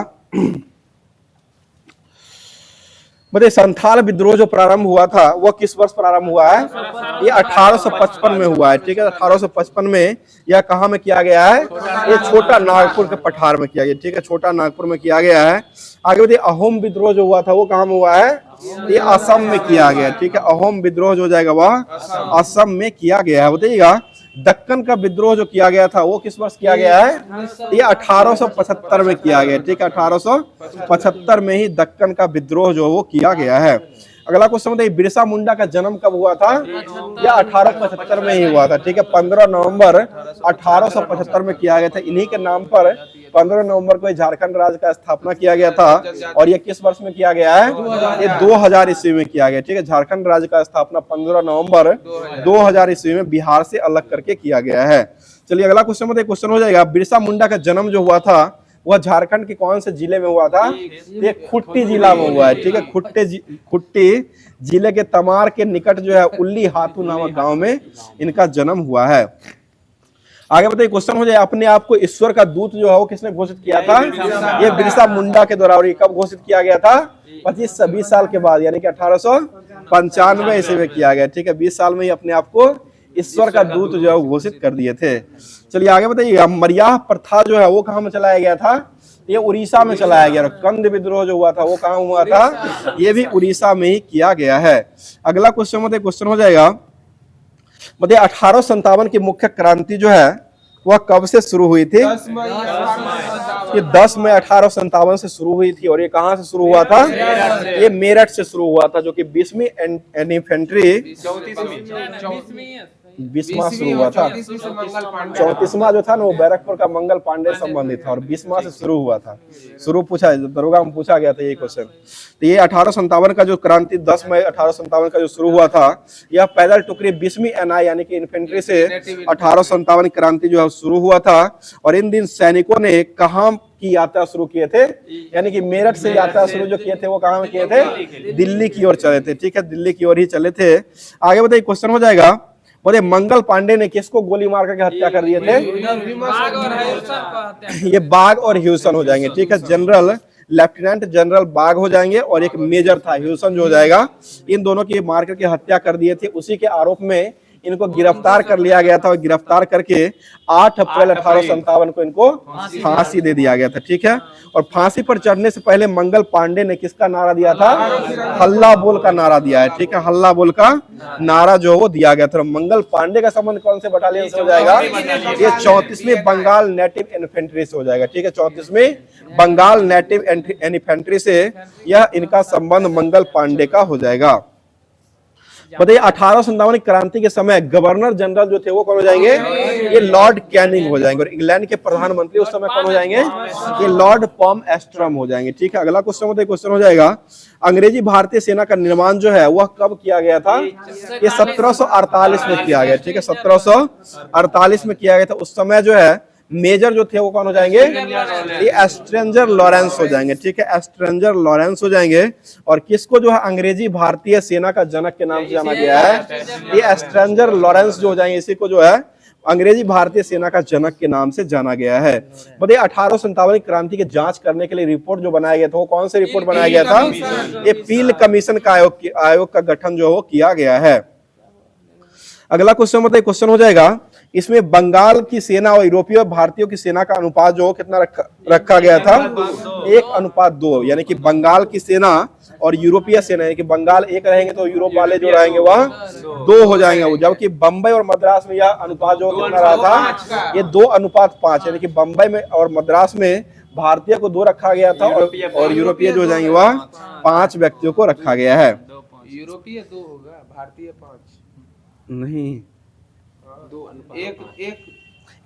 बताइए संथाल विद्रोह जो प्रारंभ हुआ था वह किस वर्ष प्रारंभ हुआ है, ये 1855 में हुआ है, ठीक है, 1855 में। यह कहाँ में किया गया है, ये छोटा नागपुर के पठार में किया गया, ठीक है, छोटा नागपुर में किया गया है। आगे बताइए अहोम विद्रोह जो हुआ था वो कहाँ में हुआ है, ये असम में किया गया, ठीक है, अहोम विद्रोह जो हो जाएगा वह असम में किया गया है। बताइएगा दक्कन का विद्रोह जो किया गया था वो किस वर्ष किया गया है, ये 1875 में किया गया, ठीक है, 1875 में ही दक्कन का विद्रोह जो वो किया गया है। अगला क्वेश्चन बताइए बिरसा मुंडा का जन्म कब हुआ था, यह 1875 में ही हुआ था, ठीक है, 15 नवंबर 1875 में किया गया था। इन्हीं के नाम पर 15 नवंबर को झारखंड राज्य का स्थापना किया गया था और ये किस वर्ष में किया गया है, ये 2000 ईस्वी में किया गया, ठीक है, झारखंड राज्य का स्थापना 15 नवंबर 2000 ईस्वी में बिहार से अलग करके किया गया है। चलिए अगला क्वेश्चन बताइए, क्वेश्चन हो जाएगा बिरसा मुंडा का जन्म जो हुआ था वह झारखंड के कौन से जिले में हुआ था, ये खुट्टी जिला में हुआ है, ठीक है, खुट्टी जिले के तमार के निकट जो है उल्ली हाथू नामक गांव में इनका जन्म हुआ है। आगे बताइए क्वेश्चन हो जाए अपने आप को ईश्वर का दूत जो है वो किसने घोषित किया था, ये बिरसा मुंडा के द्वारा। और ये कब घोषित किया गया था, 25-20 साल के बाद, यानी कि 1895 ईस्वी में किया गया, ठीक है, 20 साल में ही अपने आप को ईश्वर का दूत जो है घोषित कर दिए थे। चलिए आगे बताइए मरियाह प्रथा जो है वो कहाँ में चलाया गया था, ये उड़ीसा में चलाया गया। और कंद विद्रोह जो हुआ था वो कहाँ हुआ था, ये भी उड़ीसा में ही किया गया है। अगला क्वेश्चन हो जाएगा, बताइए 1857 की मुख्य क्रांति जो है वह कब से शुरू हुई थी। ये 10 मई 1857 से शुरू हुई थी। और ये कहां से शुरू हुआ था, ये मेरठ से शुरू हुआ था, जो कि 20वीं इन्फेंट्री 20वां शुरू हुआ था। 34वां जो था ना वो बैरकपुर का मंगल पांडे संबंधित था, और 20वां से शुरू हुआ था। शुरू पूछा दरोगा में पूछा गया था ये क्वेश्चन। तो ये 1857 का जो क्रांति 10 मई 1857 का जो शुरू हुआ था, यह पैदल टुकड़ी 20वीं एनआई यानी कि इन्फेंट्री से 1857 क्रांति जो है शुरू हुआ था। और इन दिन सैनिकों ने कहां की यात्रा शुरू किए थे, यानी कि मेरठ से यात्रा शुरू जो किए थे वो कहां किए थे, दिल्ली की ओर चले थे। ठीक है, दिल्ली की ओर ही चले थे। आगे बताइए क्वेश्चन हो जाएगा, बोले मंगल पांडे ने किसको गोली मार करके हत्या कर दिए थे। ये बाघ और ह्यूसन हो जाएंगे। ठीक है, जनरल लेफ्टिनेंट जनरल बाघ हो जाएंगे और एक मेजर था ह्यूसन जो हो जाएगा। इन दोनों की मार करके हत्या कर दिए थे। उसी के आरोप में इनको गिरफ्तार कर लिया गया था और गिरफ्तार करके 8 अप्रैल 1857 को इनको फांसी दे दिया गया था। ठीक है, और फांसी पर चढ़ने से पहले मंगल पांडे ने किसका नारा दिया था, हल्ला बोल का नारा दिया है। ठीक है, हल्ला बोल का नारा जो वो दिया गया था। मंगल पांडे का संबंध कौन से बटालियन से हो जाएगा, ये 34वीं बंगाल नेटिव इन्फेंट्री से हो जाएगा। ठीक है, 34वीं बंगाल नेटिव इन्फेंट्री से यह इनका संबंध मंगल पांडे का हो जाएगा। बताइए 1857 क्रांति के समय गवर्नर जनरल जो थे वो कौन हो जाएंगे, ये लॉर्ड कैनिंग हो जाएंगे। और इंग्लैंड के प्रधानमंत्री उस समय कौन हो जाएंगे, ये लॉर्ड पॉम एस्ट्रम हो जाएंगे। ठीक है, अगला क्वेश्चन हो जाएगा, अंग्रेजी भारतीय सेना का निर्माण जो है वह कब किया गया था, ये 1748 में किया गया। ठीक है, 1748 में किया गया था। उस समय जो है मेजर जो थे वो कौन हो जाएंगे, ये एस्ट्रेंजर लॉरेंस हो जाएंगे। ठीक है, एस्ट्रेंजर लॉरेंस हो जाएंगे। और किसको जो है अंग्रेजी भारतीय सेना का जनक के नाम से जाना गया है, ये एस्ट्रेंजर लॉरेंस जो हो जाएंगे, इसी को जो है अंग्रेजी भारतीय सेना का जनक के नाम से जाना गया है। बताइए 1857 क्रांति की जांच करने के लिए रिपोर्ट जो बनाया गया था वो कौन सी रिपोर्ट बनाया गया था, ये पील कमीशन का आयोग का गठन जो वो किया गया है। अगला क्वेश्चन बताइए, क्वेश्चन हो जाएगा, इसमें बंगाल की सेना और यूरोपीय और भारतीयों की सेना का अनुपात जो कितना रखा गया था, 1:2। यानी कि बंगाल की सेना और यूरोपीय सेना, यानी कि बंगाल 1 रहेंगे तो यूरोप वाले जो रहेंगे वह 2 हो जाएंगे। जबकि बंबई और मद्रास में यह अनुपात जो कितना रहा था, ये 2:5। यानी कि बंबई में और मद्रास में भारतीय को 2 रखा गया था और यूरोपीय जो हो जाएंगे वह 5 व्यक्तियों को रखा गया है। यूरोपीय 2 होगा, भारतीय 5 नहीं,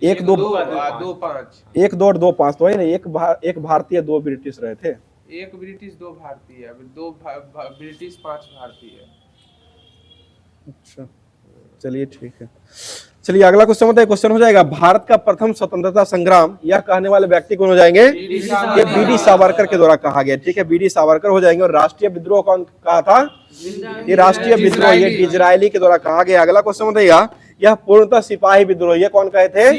1 2 5 1 2 और 2 5 तो है ना, एक भारतीय 2 ब्रिटिश रहे थे। 1 ब्रिटिश 2 भारतीय, 2 ब्रिटिश 5 भारतीय। अच्छा, चलिए ठीक है। चलिए अगला क्वेश्चन बताइए, क्वेश्चन हो जाएगा, भारत का प्रथम स्वतंत्रता संग्राम यह कहने वाले व्यक्ति कौन हो जाएंगे, ये बीडी सावरकर के द्वारा कहा गया। ठीक है, बीडी सावरकर हो जाएंगे। और राष्ट्रीय विद्रोह कौन कहा था, ये राष्ट्रीय विद्रोह ये डिजरायली के द्वारा कहा गया। अगला क्वेश्चन बताइएगा, यह पूर्णतः सिपाही विद्रोह ये कौन कहे थे,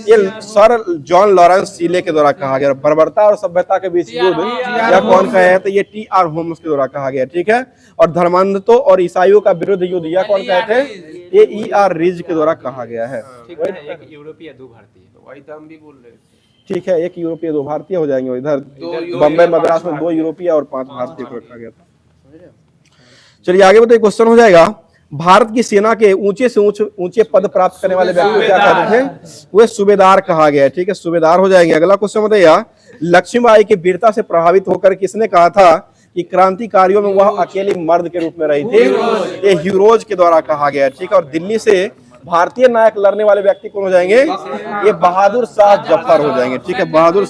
ये सर जॉन लॉरेंस सीले के द्वारा कहा गया। बर्बरता और सभ्यता के बीच युद्ध यह कौन कहे थे, ये टी.आर. होम्स के द्वारा कहा गया। ठीक है, और धर्मांधों और ईसाइयों का विरुद्ध युद्ध यह कौन कहे थे, ये E.R. रिज के द्वारा कहा गया है। एक यूरोपीय 2 भारतीय, वही तो हम भी बोल रहे थे। ठीक है, 1 यूरोपीय 2 भारतीय हो जाएंगे। इधर बम्बई मद्रास में 2 यूरोपीय और 5 भारतीय को रखा गया था। चलिए आगे बताइए, क्वेश्चन हो जाएगा, भारत की सेना के ऊंचे से ऊंचे पद प्राप्त करने वाले व्यक्ति को क्या कहते थे, वे सूबेदार कहा गया। ठीक है, सूबेदार हो जाएंगे। अगला क्वेश्चन बताइए, लक्ष्मीबाई की वीरता से प्रभावित होकर किसने कहा था कि क्रांतिकारियों में वह अकेली मर्द के रूप में रही थी, ये ह्यूरोज के द्वारा कहा गया। ठीक है, और दिल्ली से भारतीय नायक लड़ने वाले व्यक्ति कौन हो जाएंगे, ये बहादुर शाह जफर हो जाएंगे। ठीक है, बहादुर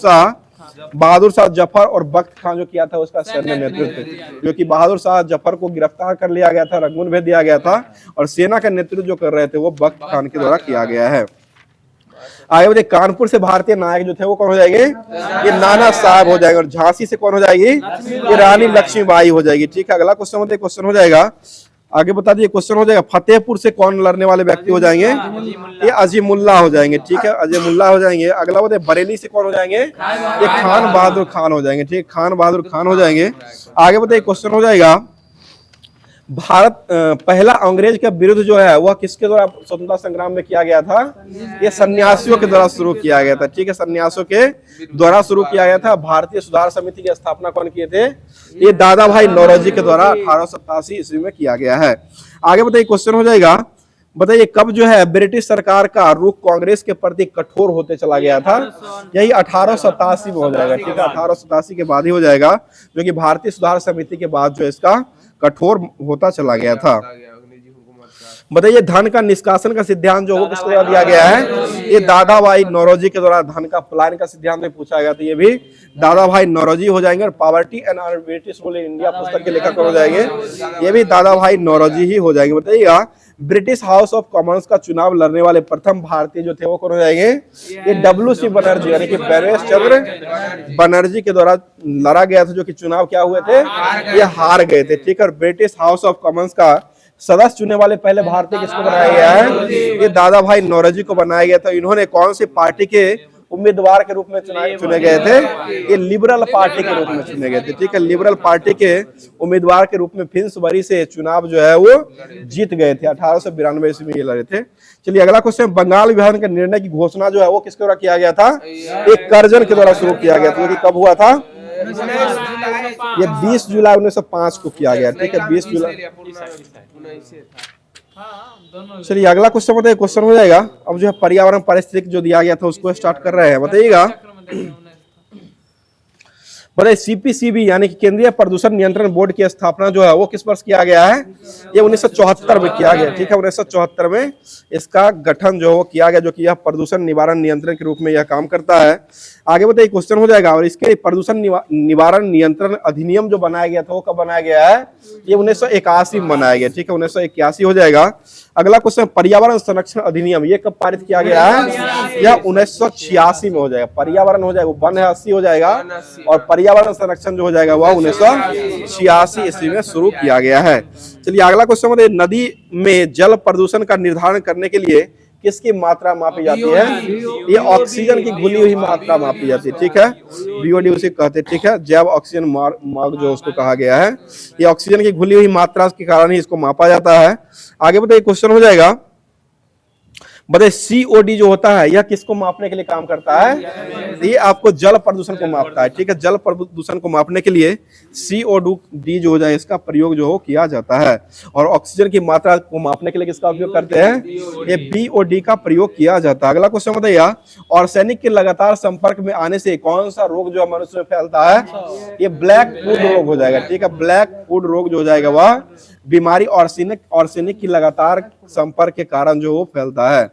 शाह जफर और बख्त खान जो किया था उसका सैन्य नेतृत्व, क्योंकि बहादुर शाह जफर को गिरफ्तार कर लिया गया था, रंगून भेज दिया गया था, और सेना का नेतृत्व जो कर रहे थे वो बख्त खान के द्वारा किया गया है। आगे बताइए, कानपुर से भारतीय नायक जो थे वो कौन हो जाएंगे, ये नाना साहब हो जाएंगे। और झांसी से कौन हो जाएगी, ये रानी लक्ष्मीबाई हो जाएगी। ठीक है, अगला क्वेश्चन बताइए, क्वेश्चन हो जाएगा, आगे बता दीजिए, क्वेश्चन हो जाएगा, फतेहपुर से कौन लड़ने वाले व्यक्ति हो जाएंगे, ये अजीमुल्ला हो जाएंगे। ठीक है, अजीमुल्ला हो जाएंगे। अगला बताइए, बरेली से कौन हो जाएंगे, ये खान बहादुर खान हो जाएंगे। ठीक है, खान बहादुर खान हो जाएंगे। आगे बताइए, क्वेश्चन हो जाएगा, भारत पहला अंग्रेज के विरुद्ध जो है वह किसके द्वारा स्वतंत्रता संग्राम में किया गया था? ये सन्यासियों के द्वारा शुरू किया गया था। ठीक है, सन्यासियों के द्वारा शुरू किया गया था। भारतीय सुधार समिति की स्थापना कौन किए थे? ये दादा भाई नौरोजी के द्वारा 1887 ईस्वी में किया गया है। आगे बताइए, क्वेश्चन हो जाएगा, बताइए कब जो है ब्रिटिश सरकार का रुख कांग्रेस के प्रति कठोर होते चला गया था? यही 1887 में हो जाएगा। ठीक है, 1887 के बाद ही हो जाएगा, जो कि भारतीय सुधार समिति के बाद जो इसका कठोर होता चला गया था। बताइए धन का निष्कासन का सिद्धांत जो वो किसके द्वारा दिया गया है? ये दादा भाई नौरोजी के द्वारा धन का पलायन का सिद्धांत में पूछा गया था। ये भी दादा भाई नौरोजी हो जाएंगे। और poverty and British rule in India पुस्तक के लेखक हो जाएंगे, ये भी दादा भाई नौरोजी ही हो जाएंगे। बताइएगा ब्रिटिश हाउस ऑफ कॉमन्स का चुनाव लड़ने वाले प्रथम भारतीय जो थे वो कौन हो जाएंगे? ये WC बनर्जी यानी कि प्रवेश चंद्र बनर्जी के द्वारा लड़ा गया था, जो कि चुनाव क्या हुए थे? ये हार गए थे। ठीक है, और ब्रिटिश हाउस ऑफ कॉमन्स का सदस्य चुने वाले पहले भारतीय किसको बनाया गया है? ये दादा भाई नौरोजी को बनाया गया था। इन्होंने कौन सी पार्टी के उम्मीदवार के रूप में चुने गए थे? ये लिबरल पार्टी के रूप में चुने गए थे। ठीक है, लिबरल पार्टी के उम्मीदवार के रूप में फिन्सबरी से चुनाव जो है वो जीत गए थे। 1892 ईस्वी में ये लड़े थे। चलिए अगला क्वेश्चन, बंगाल विभाजन के निर्णय की घोषणा जो है वो किसके द्वारा किया गया था? एक कर्जन के द्वारा शुरू किया गया था, जो कि कब हुआ था? ये 20 जुलाई 1905 को किया गया। ठीक है, 20 जुलाई। चलिए अगला क्वेश्चन बताइए, क्वेश्चन हो जाएगा अब जो है पर्यावरण पारिस्थितिक जो दिया गया था उसको स्टार्ट कर रहे हैं। बताइएगा बताइए CPCB यानी कि केंद्रीय प्रदूषण नियंत्रण बोर्ड की स्थापना जो है वो किस वर्ष किया गया है? ये 1974 में किया गया। ठीक है, 1974 में इसका गठन जो किया गया, जो कि यह प्रदूषण निवारण नियंत्रण के रूप में यह काम करता है। आगे बताइए, क्वेश्चन हो जाएगा, और इसके प्रदूषण निवारण नियंत्रण अधिनियम जो बनाया गया था वो कब बनाया गया है? ये 1981 में बनाया गया। ठीक है, 1981 हो जाएगा। अगला क्वेश्चन, पर्यावरण संरक्षण अधिनियम ये कब पारित किया गया है? यह 1986 में हो जाएगा। पर्यावरण हो जाएगा, वन है 80 हो जाएगा, और पर्यावरण संरक्षण जो हो जाएगा वह 1986 ईस्वी में शुरू किया गया है। चलिए अगला क्वेश्चन बताइए, नदी में जल प्रदूषण का निर्धारण करने के लिए किसकी मात्रा मापी जाती है? ये ऑक्सीजन की घुली हुई मात्रा मापी जाती है। ठीक है, BOD उसे कहते हैं। ठीक है, जैव ऑक्सीजन मार्ग जो उसको कहा गया है, ये ऑक्सीजन की घुली हुई मात्रा के कारण ही इसको मापा जाता है। आगे बताइए, क्वेश्चन हो जाएगा, बताइए COD जो होता है यह किसको मापने के लिए काम करता है? ये आपको जल प्रदूषण को मापता है। ठीक है, जल प्रदूषण को मापने के लिए COD जो हो जाए इसका प्रयोग जो हो किया जाता है। और ऑक्सीजन की मात्रा को मापने के लिए किसका उपयोग करते हैं? ये BOD का प्रयोग किया जाता है। अगला क्वेश्चन बताइए, आर्सेनिक के लगातार संपर्क में आने से कौन सा रोग जो मनुष्य में फैलता है? ये ब्लैक फूड रोग हो जाएगा। ठीक है, ब्लैक फूड रोग जो हो जाएगा वह बीमारी आर्सेनिक की लगातार संपर्क के कारण जो वो फैलता है।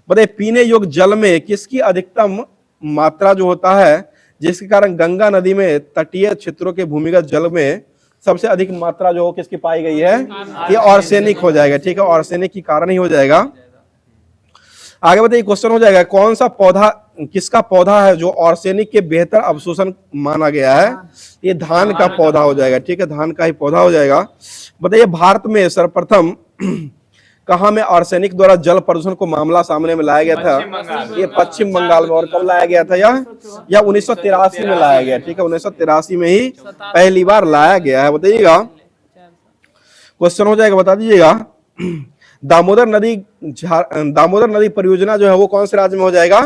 बताइए पीने योग्य जल में किसकी अधिकतम मात्रा जो होता है, जिसके कारण गंगा नदी में तटीय क्षेत्रों के भूमिगत जल में सबसे अधिक मात्रा जो किसकी पाई गई है? ये आर्सेनिक हो जाएगा। ठीक है, आर्सेनिक के कारण ही हो जाएगा। आगे बताइए, क्वेश्चन हो जाएगा, कौन सा पौधा किसका पौधा है जो आर्सेनिक के बेहतर अवशोषण माना गया है? ये धान का पौधा हो जाएगा। ठीक है, धान का ही पौधा हो जाएगा। बताइए भारत में सर्वप्रथम कहाँ में आर्सेनिक द्वारा जल प्रदूषण को मामला सामने में लाया गया था? ये पश्चिम बंगाल में। और कब लाया गया था? यह 1983 में लाया गया। ठीक है, 1983 में ही पहली बार लाया गया है। बताइएगा, क्वेश्चन हो जाएगा, बता दीजिएगा दामोदर नदी परियोजना जो है वो कौन से राज्य में हो जाएगा?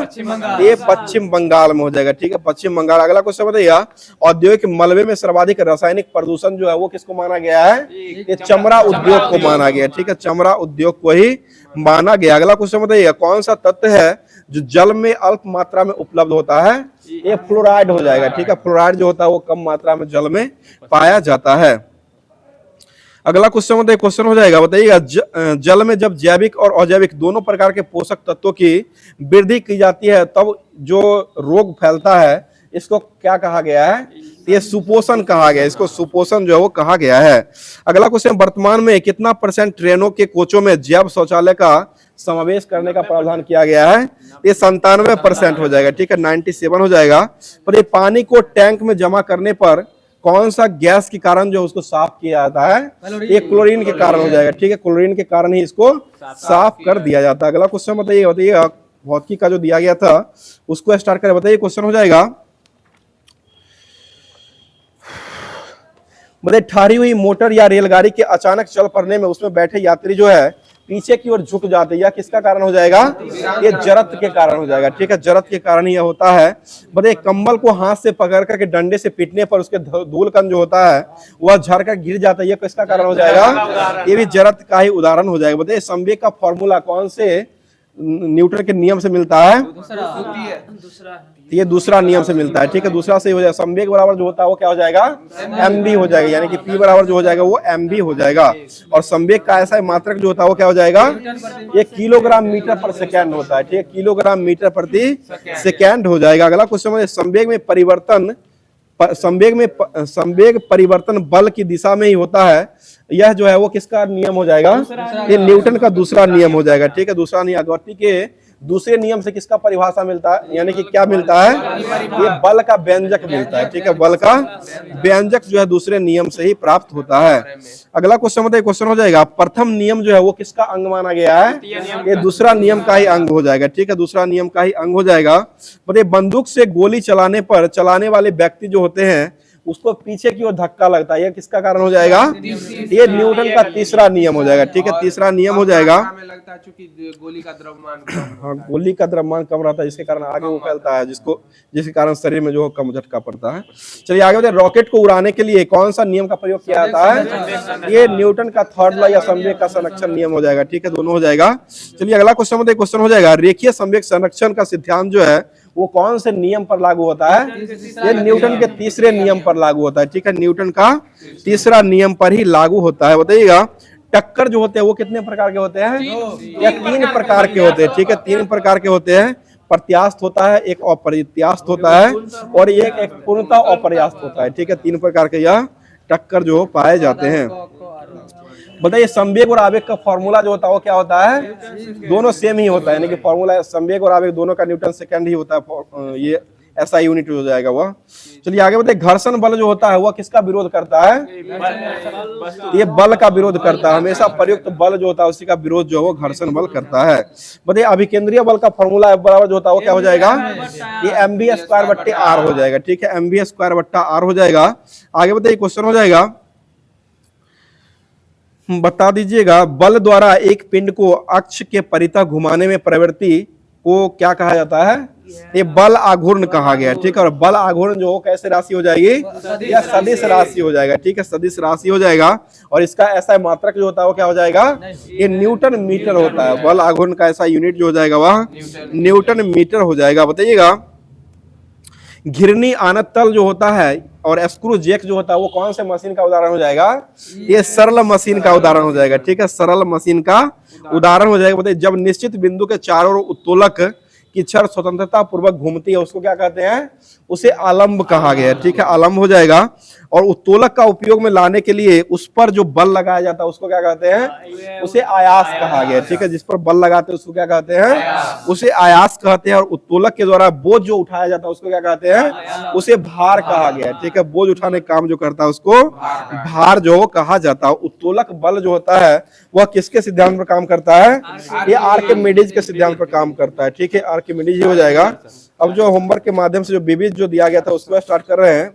ये पश्चिम बंगाल में हो जाएगा। ठीक है, पश्चिम बंगाल। अगला क्वेश्चन बताइए, औद्योगिक मलबे में सर्वाधिक रासायनिक प्रदूषण जो है वो किसको माना गया है? ये चमड़ा उद्योग को माना गया। ठीक है, चमड़ा उद्योग को ही माना गया। अगला क्वेश्चन बताइए, कौन सा तत्व है जो जल में अल्प मात्रा में उपलब्ध होता है? ये फ्लोराइड हो जाएगा। ठीक है, फ्लोराइड जो होता है वो कम मात्रा में जल में पाया जाता है। अगला क्वेश्चन बताइए, क्वेश्चन हो जाएगा, बताइएगा जल में जब जैविक और अजैविक दोनों प्रकार के पोषक तत्वों की वृद्धि की जाती है तब जो रोग फैलता है इसको क्या कहा गया है? ये सुपोषण कहा गया है। इसको सुपोषण जो है वो कहा गया है। अगला क्वेश्चन, वर्तमान में कितना % ट्रेनों के कोचों में जैव शौचालय का समावेश करने का प्रावधान किया गया है? ये 97% हो जाएगा। ठीक है, 97 हो जाएगा। पर ये पानी को टैंक में जमा करने पर कौन सा गैस के कारण जो उसको साफ किया जाता है? ये क्लोरीन के कारण हो जाएगा। ठीक है, क्लोरीन के कारण ही इसको साफ कर दिया जाता है। अगला क्वेश्चन बताइए भौतिकी का जो दिया गया था उसको स्टार्ट करें। बताइए, क्वेश्चन हो जाएगा, मतलब ठहरी हुई मोटर या रेलगाड़ी के अचानक चल पड़ने में उसमें बैठे यात्री जो है पीछे की ओर झुक जाते हैं, यह किसका कारण हो जाएगा? ये जरत के कारण हो जाएगा, ठीक है, जरत के कारण यह होता है। मतलब कंबल को हाथ से पकड़ करके डंडे से पीटने पर उसके धूलकण जो होता है वह झड़ कर गिर जाता है, यह किसका कारण हो जाएगा? ये भी जरत का ही उदाहरण हो जाएगा। बताइए संवेग का फॉर्मूला कौन से न्यूटन के नियम से मिलता है? ये दूसरा नियम से मिलता है, ठीक है, दूसरा से हो जाएगा। संवेग बराबर जो होता है वो क्या हो जाएगा? mv हो जाएगा, यानी कि p बराबर जो हो जाएगा वो mv हो जाएगा। और संवेग का ऐसा मात्रक जो होता है वो क्या हो जाएगा? ये किलोग्राम मीटर पर सेकेंड होता है, ठीक है, किलोग्राम मीटर प्रति सेकेंड हो जाएगा। अगला क्वेश्चन है संवेग में परिवर्तन, संवेग परिवर्तन बल की दिशा में ही होता है, यह जो है वो किसका नियम हो जाएगा? ये न्यूटन का दूसरा नियम हो जाएगा, ठीक है, दूसरा नियम। गौती के दूसरे नियम से किसका परिभाषा मिलता है, यानी कि क्या मिलता है? ये बल का व्यंजक मिलता है, ठीक है, बल का व्यंजक जो है दूसरे नियम से ही प्राप्त होता है। अगला क्वेश्चन बताइए, क्वेश्चन हो जाएगा प्रथम नियम जो है वो किसका अंग माना गया है? ये दूसरा नियम का ही अंग हो जाएगा, ठीक है, दूसरा नियम का ही अंग हो जाएगा। बताइए बंदूक से गोली चलाने पर चलाने वाले व्यक्ति जो होते हैं उसको पीछे की ओर धक्का लगता है, यह किसका कारण हो जाएगा? ये न्यूटन का तीसरा नियम हो जाएगा, ठीक है, तीसरा नियम हो जाएगा। हमें लगता है चूंकि गोली का द्रव्यमान कम हाँ, गोली का द्रव्यमान कम रहता है जिसके कारण आगे वो फैलता है, जिसके कारण शरीर में जो कम झटका पड़ता है। चलिए आगे बढ़ते, रॉकेट को उड़ाने के लिए कौन सा नियम का प्रयोग किया जाता है? ये न्यूटन का थर्ड लॉ या संवेग का संरक्षण नियम हो जाएगा, ठीक है, दोनों हो जाएगा। चलिए अगला क्वेश्चन बताइए, क्वेश्चन हो जाएगा रेखीय संवेग संरक्षण का सिद्धांत जो है वो कौन से नियम पर लागू होता है? ये न्यूटन के तीसरे नियम पर लागू होता है, ठीक है, न्यूटन का तीसरा नियम पर ही लागू होता है। बताइएगा टक्कर जो होते हैं वो कितने प्रकार के होते हैं? या 3 प्रकार के होते हैं, ठीक है, 3 प्रकार के होते हैं। प्रत्यास्थ होता है, एक अप्रत्यास्थ होता है और एक पूर्णतः अप्रत्यास्थ होता है, ठीक है, 3 प्रकार के यह टक्कर जो पाए जाते हैं। बताइए संवेग और आवेग का फॉर्मूला जो होता है वो क्या होता है? दोनों सेम ही होता है, यानी कि फॉर्मूला संवेग और आवेग दोनों का न्यूटन सेकंड ही होता है, ये ऐसा यूनिट हो जाएगा वह। चलिए आगे बताइए घर्षण बल जो होता है वह किसका विरोध करता है? ये बल का विरोध करता है, हमेशा प्रयुक्त बल जो होता है उसी का विरोध जो है वो घर्षण बल करता है। बताइए अभिकेंद्रीय बल का फॉर्मूला बराबर जो होता है वो क्या हो जाएगा? ये mv²/r हो जाएगा, ठीक है, mv²/r हो जाएगा। आगे बताइए क्वेश्चन हो जाएगा, बता दीजिएगा बल द्वारा एक पिंड को अक्ष के परितः घुमाने में प्रवृत्ति को क्या कहा जाता है? ये बल आघूर्ण कहा गया, ठीक है, और बल आघूर्ण जो कैसे राशि हो जाएगी? या सदिश राशि हो जाएगा, ठीक है, सदिश राशि हो जाएगा। और इसका ऐसा मात्रक जो होता है वो क्या हो जाएगा? ये न्यूटन मीटर होता है, बल आघूर्ण का ऐसा यूनिट जो हो जाएगा वह न्यूटन मीटर हो जाएगा। बताइएगा घिरनी आनत तल जो होता है और स्क्रू जैक जो होता है वो कौन से मशीन का उदाहरण हो जाएगा? ये सरल मशीन का उदाहरण हो जाएगा, ठीक है, सरल मशीन का उदाहरण हो जाएगा। बताइए जब निश्चित बिंदु के चारों ओर उत्तोलक की छड़ स्वतंत्रता पूर्वक घूमती है उसको क्या कहते हैं? उसे आलंब कहा गया, ठीक है, आलंब हो जाएगा। और उत्तोलक का उपयोग में लाने के लिए उस पर जो बल लगाया जाता है उसको क्या कहते हैं? उसे आयास कहा गया, ठीक है, जिस पर बल लगाते हैं उसको क्या कहते हैं? उसे आयास कहते हैं। और उत्तोलक के द्वारा बोझ जो उठाया जाता है उसको क्या कहते हैं? उसे भार कहा गया, ठीक है, बोझ उठाने का काम जो करता है उसको भार जो कहा जाता है। उत्तोलक बल जो होता है वह किसके सिद्धांत पर काम करता है? ये आर्किमिडीज के सिद्धांत पर काम करता है, ठीक है, आर्किमिडीज हो जाएगा। अब जो होमवर्क के माध्यम से जो विविध जो दिया गया था उसको स्टार्ट कर रहे हैं।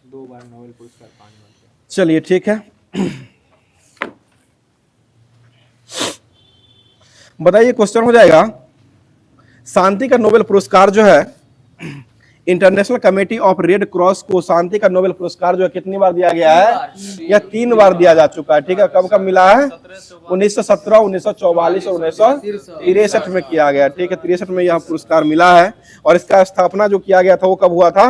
2 बार नोबेल पुरस्कार पाने वाले। चलिए ठीक है, बताइए क्वेश्चन हो जाएगा शांति का नोबेल पुरस्कार जो है international committee of red cross को शांति का नोबेल पुरस्कार जो है कितनी बार दिया गया है? या 3 बार दिया जा चुका है, ठीक है। कब कब मिला है? 1917, 1944 और 1963 में किया गया, ठीक है, 63 में यह पुरस्कार मिला है। और इसका स्थापना जो किया गया था वो कब हुआ था?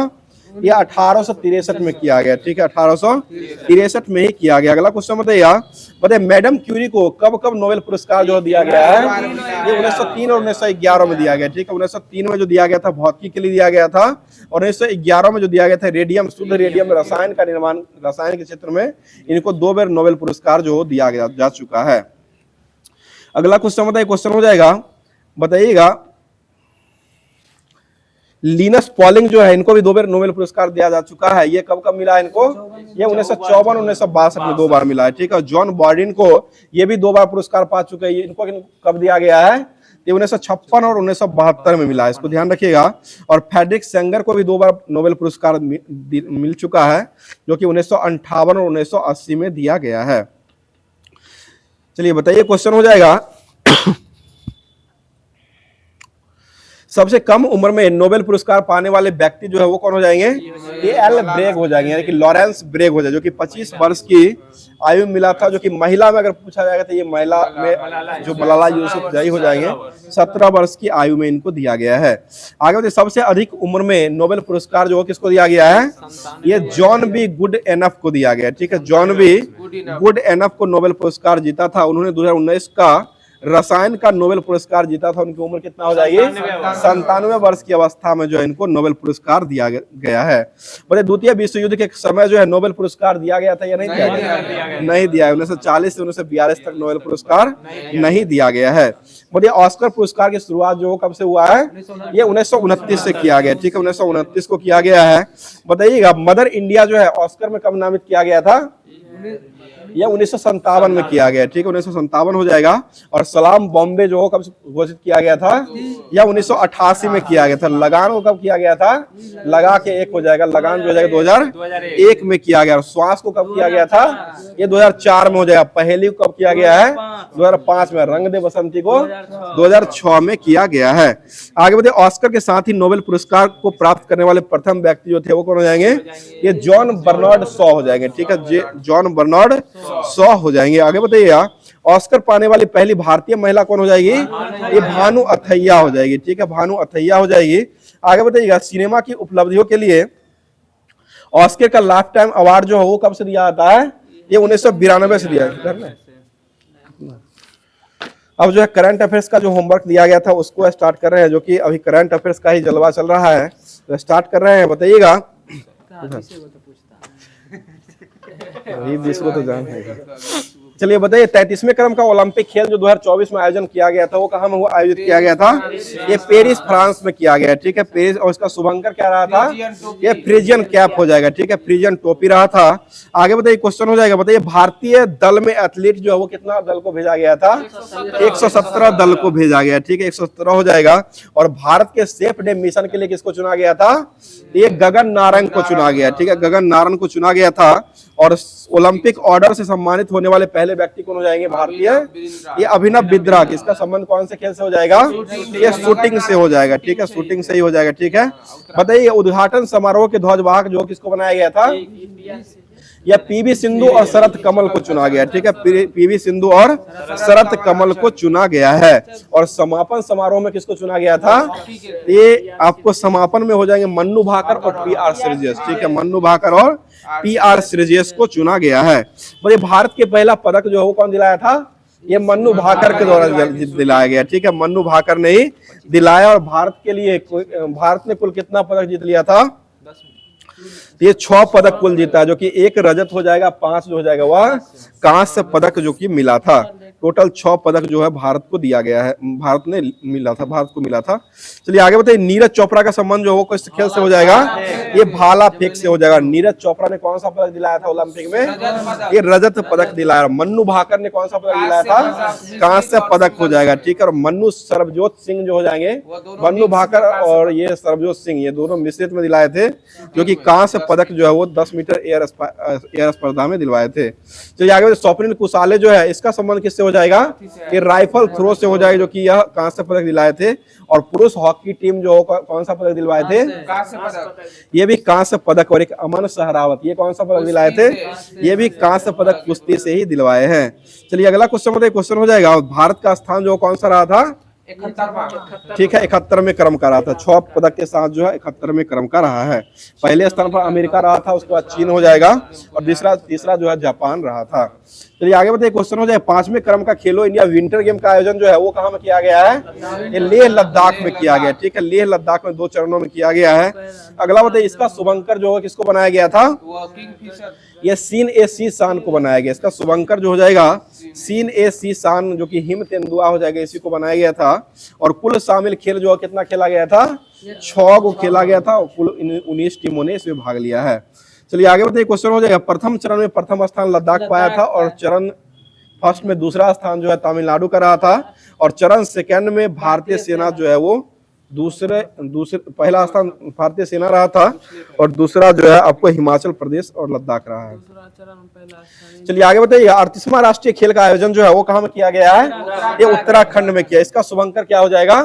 ये 1863 में किया गया, ठीक है, 1863 में ही किया गया। अगला क्वेश्चन बताइए मैडम क्यूरी को कब कब नोबेल पुरस्कार जो दिया गया है? ये 1903 और 1911 में दिया गया, ठीक है, 1903 में जो दिया गया था भौतिकी के लिए दिया गया था और 1911 में जो दिया गया था रेडियम, शुद्ध रेडियम रसायन का निर्माण, रसायन के क्षेत्र में इनको 2 बार नोबेल पुरस्कार जो दिया गया जा चुका है। अगला क्वेश्चन बताइए, क्वेश्चन हो जाएगा, बताइएगा लिनस पॉलिंग जो है इनको भी 2 बार नोबेल पुरस्कार दिया जा चुका है। ये कब कब मिला है इनको? ये 1954 और 1962 में 2 बार मिला है, ठीक है। जॉन बॉर्डिन को ये भी 2 बार पुरस्कार पा चुके हैं। इनको कब दिया गया है? ये 1956 और 1972 में मिला है, इसको ध्यान रखिएगा। और फ्रेडरिक सेंगर को भी 2 बार नोबेल पुरस्कार मिल चुका है, जो कि 1958 और 1980 में दिया गया है। चलिए बताइए, क्वेश्चन हो जाएगा सबसे कम उम्र में नोबेल पुरस्कार पाने वाले व्यक्ति जो है वो कौन हो जाएंगे? ये एल ब्रेग हो जाएंगे, यानी कि लॉरेंस ब्रेग हो जाए, जो कि 25 वर्ष की आयु में मिला था। जो कि महिला में अगर पूछा जाएगा तो ये महिला में जो मलाला यूसुफजई हो जाएंगे, 17 वर्ष की आयु में इनको दिया गया है। आगे बढ़ते, सबसे अधिक उम्र में नोबेल पुरस्कार जो किसको दिया गया है? ये जॉन बी गुड एनफ को दिया गया, ठीक है। जॉन बी गुड एनफ को नोबेल पुरस्कार जीता था। उन्होंने 2019 का रसायन का नोबेल पुरस्कार जीता था। उनकी उम्र कितना हो जाएगी? 97 वर्ष की अवस्था में जो है इनको नोबेल पुरस्कार दिया गया है। बोले द्वितीय विश्व युद्ध के समय जो है नोबेल पुरस्कार दिया गया था या नहीं दिया गया? नहीं दिया है। 1940 से 1942 तक नोबेल पुरस्कार नहीं दिया गया है। बोलिए ऑस्कर पुरस्कार की शुरुआत जो कब से हुआ है? ये 1929 से किया गया, ठीक है, 1929 को किया गया है। बताइएगा मदर इंडिया जो है ऑस्कर में कब नामित किया गया था? यह 1957 में किया गया, ठीक है, 1957 हो जाएगा। और सलाम बॉम्बे जो कब घोषित किया गया था? यह 1988 में किया गया था। लगान को कब किया गया था? लगा के एक हो जाएगा, लगान जो हो जाएगा 2001 में किया गया। और श्वास को कब किया गया था? ये 2004 में हो जाएगा। पहेली को कब किया गया है? 2005 में। रंग दे बसंती को 2006 में किया गया है। आगे बढ़े, ऑस्कर के साथ ही नोबेल पुरस्कार को प्राप्त करने वाले प्रथम व्यक्ति जो थे वो कौन हो जाएंगे? ये जॉन बर्नार्ड शॉ हो जाएंगे, ठीक है, जॉन बर्नार्ड शॉ हो जाएंगे। आगे बताइएगा ऑस्कर पाने वाली पहली भारतीय महिला कौन हो जाएगी? ये भानु अथैया हो जाएगी, ठीक है, भानु अथैया हो जाएगी। आगे बताइएगा सिनेमा की उपलब्धियों के लिए ऑस्कर का लाइफ टाइम अवार्ड जो है वो कब से दिया जाता है? ये 1992 से दिया है। अब जो है करंट अफेयर्स का जो होमवर्क दिया गया था उसको स्टार्ट कर रहे हैं, जो कि अभी करंट अफेयर्स का ही जलवा चल रहा है, तो स्टार्ट कर रहे हैं। बताइएगा इसको तो जान है। चलिए बताइए 33वें क्रम का ओलंपिक खेल जो 2024 में आयोजन किया गया था वो कहाँ में हुआ आयोजित किया गया था? ये पेरिस फ्रांस में किया गया, ठीक है, पेरिस। और इसका शुभंकर क्या रहा था? ये फ्रिजियन कैप हो जाएगा, ठीक है, फ्रिजियन टोपी रहा था। आगे बताइए क्वेश्चन हो जाएगा। बताइए भारतीय दल में एथलीट जो है वो कितना दल को भेजा गया था? 117 दल को भेजा गया, ठीक है, 117 हो जाएगा। और भारत के सेफ डे मिशन के लिए किसको चुना गया था? ये गगन नारंग को चुना गया, ठीक है, गगन नारंग को चुना गया था। और ओलंपिक ऑर्डर से सम्मानित होने वाले पहले व्यक्ति कौन हो जाएंगे? भारतीय ये अभिनव बिंद्रा। किसका संबंध कौन से खेल से हो जाएगा? ये शूटिंग से हो जाएगा, ठीक है, शूटिंग से ही हो जाएगा, ठीक है। बताइए उद्घाटन समारोह के ध्वजवाहक जो किसको बनाया गया था? या पीवी सिंधु और शरत कमल को चुना गया, ठीक है, पीवी सिंधु और शरत कमल को चुना गया है। और समापन समारोह में किसको चुना गया था? ये आपको समापन में हो जाएंगे मन्नू भाकर और पीआर श्रीजेश, ठीक है, मन्नू भाकर और पीआर श्रीजेश को चुना गया है। बोले भारत के पहला पदक जो है वो कौन दिलाया था? ये मन्नू भाकर के द्वारा दिलाया गया, ठीक है, मन्नू भाकर ने ही दिलाया। और भारत के लिए भारत ने कुल कितना पदक जीत लिया था? ये 6 पदक कुल जीता, जो कि 1 रजत हो जाएगा, 5 जो हो जाएगा वह कांस्य पदक जो कि मिला था। टोटल 6 पदक जो है भारत को दिया गया है, भारत को मिला था। चलिए आगे बताइए नीरज चोपड़ा का संबंध जो है वो किस खेल से हो जाएगा? ये भाला फेंक से हो जाएगा। नीरज चोपड़ा ने कौन सा पदक दिलाया था ओलंपिक में? ये रजत पदक दिलाया। मन्नू भाकर ने कौन सा पदक दिलाया था? कांस्य पदक हो जाएगा, ठीक है। और मन्नू सरबजोत सिंह जो हो जाएंगे, मन्नू भाकर और ये सरबजोत सिंह, ये दोनों मिश्रित में दिलाए थे, जो कि कांस्य पदक जो है वो 10 मीटर एयर स्पर्धा में दिलवाए थे। चलिए आगे स्वप्निल कुसाले जो है इसका संबंध किससे हो जाएगा? ये राइफल थ्रो से हो जाएगा, जो कि यह कांस्य पदक दिलाए थे। और पुरुष हॉकी टीम जो कौन सा पदक दिलवाए थे? ये भी कांस्य पदक। और एक अमन सहरावत, ये कौन सा पदक दिलाए थे? ये भी कांस्य पदक कुश्ती से ही दिलवाए हैं। चलिए अगला क्वेश्चन बताइए, क्वेश्चन हो जाएगा भारत का स्थान जो कौन सा रहा था? 71, ठीक है, 71वें क्रम का रहा था। 6 पदक के साथ जो है 71वें क्रम का रहा है। पहले स्थान पर अमेरिका रहा था, उसके बाद चीन हो जाएगा, और तीसरा जो है जापान रहा था। चलिए आगे बताइए क्वेश्चन हो जाए 5वें क्रम का खेलो इंडिया विंटर गेम का आयोजन जो है वो कहाँ में किया गया है? ये लेह लद्दाख में किया गया, ठीक है, लेह लद्दाख में 2 चरणों में किया गया है। अगला बताइए इसका शुभंकर जो है किसको बनाया गया था? ये सीन ए सी शान को बनाया गया। इसका शुभंकर जो हो जाएगा सीन ए सी शान, जो कि हिम तेंदुआ हो जाएगा, इसी को बनाया गया था। और कुल शामिल खेल जो कितना खेला गया था? 6 को खेला गया था। कुल 19 टीमों ने इसमें भाग लिया है। चलिए आगे बताइए क्वेश्चन हो जाएगा प्रथम चरण में प्रथम स्थान लद्दाख पाया था, और फर्स्ट में दूसरा स्थान जो है तमिलनाडु का रहा था, और चरण सेकंड में भारतीय सेना जो है वो दूसरे पहला स्थान भारतीय सेना रहा था, और दूसरा जो है आपको हिमाचल प्रदेश और लद्दाख रहा है। चलिए आगे बताइए, 38वां राष्ट्रीय खेल का आयोजन जो है वो कहाँ में किया गया है? ये उत्तराखंड में किया। इसका शुभंकर क्या हो जाएगा?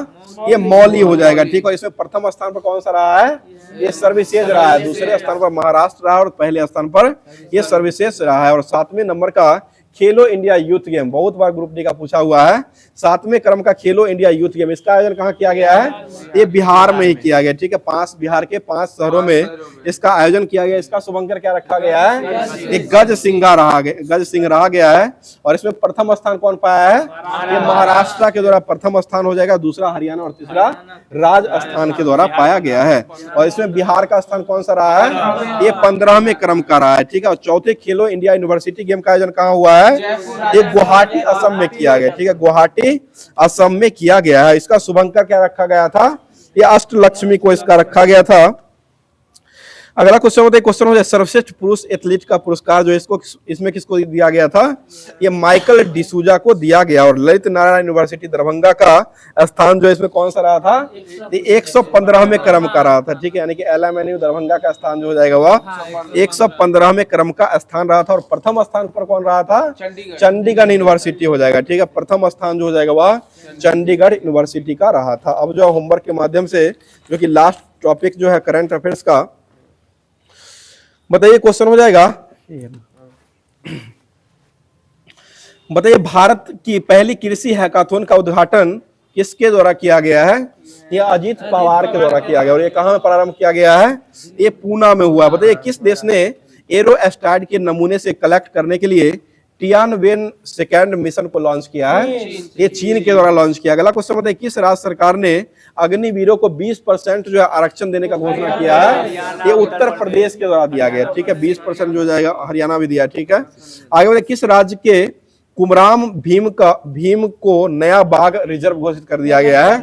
ये मौली हो जाएगा, ठीक है। और इसमें प्रथम स्थान पर कौन सा रहा है? ये सर्विसेज रहा है। दूसरे स्थान पर महाराष्ट्र रहा, और पहले स्थान पर ये सर्विसेज रहा है। और 7वें नंबर का खेलो इंडिया यूथ गेम, बहुत बार ग्रुप डी का पूछा हुआ है। 7वें क्रम का खेलो इंडिया यूथ गेम, इसका आयोजन कहाँ किया गया है? ये बिहार में ही किया गया, ठीक है। बिहार के 5 शहरों में इसका आयोजन किया गया। इसका शुभंकर क्या रखा गया है? एक गज सिंह रहा गया है। और इसमें प्रथम स्थान कौन पाया है? ये महाराष्ट्र के द्वारा प्रथम स्थान हो जाएगा, दूसरा हरियाणा और तीसरा राजस्थान के द्वारा पाया गया है। और इसमें बिहार का स्थान कौन सा रहा है? ये 15वें क्रम का रहा है, ठीक है। और चौथे खेलो इंडिया यूनिवर्सिटी गेम का आयोजन कहाँ हुआ है? ये गुवाहाटी असम में किया गया, ठीक है। गुवाहाटी असम में किया गया है। इसका शुभंकर क्या रखा गया था? ये अष्टलक्ष्मी को इसका रखा गया था। अगला क्वेश्चन होता है, क्वेश्चन हो जाए सर्वश्रेष्ठ पुरुष एथलीट का पुरस्कार जो इसमें किसको दिया गया था? ये माइकल डिसूजा को दिया गया। और ललित नारायण यूनिवर्सिटी दरभंगा का स्थान जो इसमें कौन सा रहा था? ये 115वें क्रम का रहा था, ठीक है। यानी कि LMNU दरभंगा का स्थान जो हो जाएगा वह 115वें क्रम का स्थान रहा था। और प्रथम स्थान पर कौन रहा था? चंडीगढ़ यूनिवर्सिटी हो जाएगा, ठीक है। प्रथम स्थान जो हो जाएगा वह चंडीगढ़ यूनिवर्सिटी का रहा था। अब जो होमवर्क के माध्यम से जो कि लास्ट टॉपिक जो है करंट अफेयर्स का, बताइए क्वेश्चन हो जाएगा, बताइए भारत की पहली कृषि हैकाथॉन का उद्घाटन किसके द्वारा किया गया है? ये अजीत पवार के द्वारा किया गया। और ये कहां प्रारंभ किया गया है? ये पूना में हुआ। बताइए किस देश ने एरोस्टैट के नमूने से कलेक्ट करने के लिए टियानवेन सेकंड मिशन को लॉन्च किया है? ये चीन के द्वारा लॉन्च किया। अगला क्वेश्चन बताइए, किस राज्य सरकार ने अग्निवीरों को 20% जो है आरक्षण देने का घोषणा किया है? ये उत्तर प्रदेश के द्वारा दिया गया, ठीक है। 20% जो जाएगा, हरियाणा भी दिया, ठीक है। आगे बताइए, किस राज्य के कुमराम भीम को नया बाघ रिजर्व घोषित कर दिया गया है?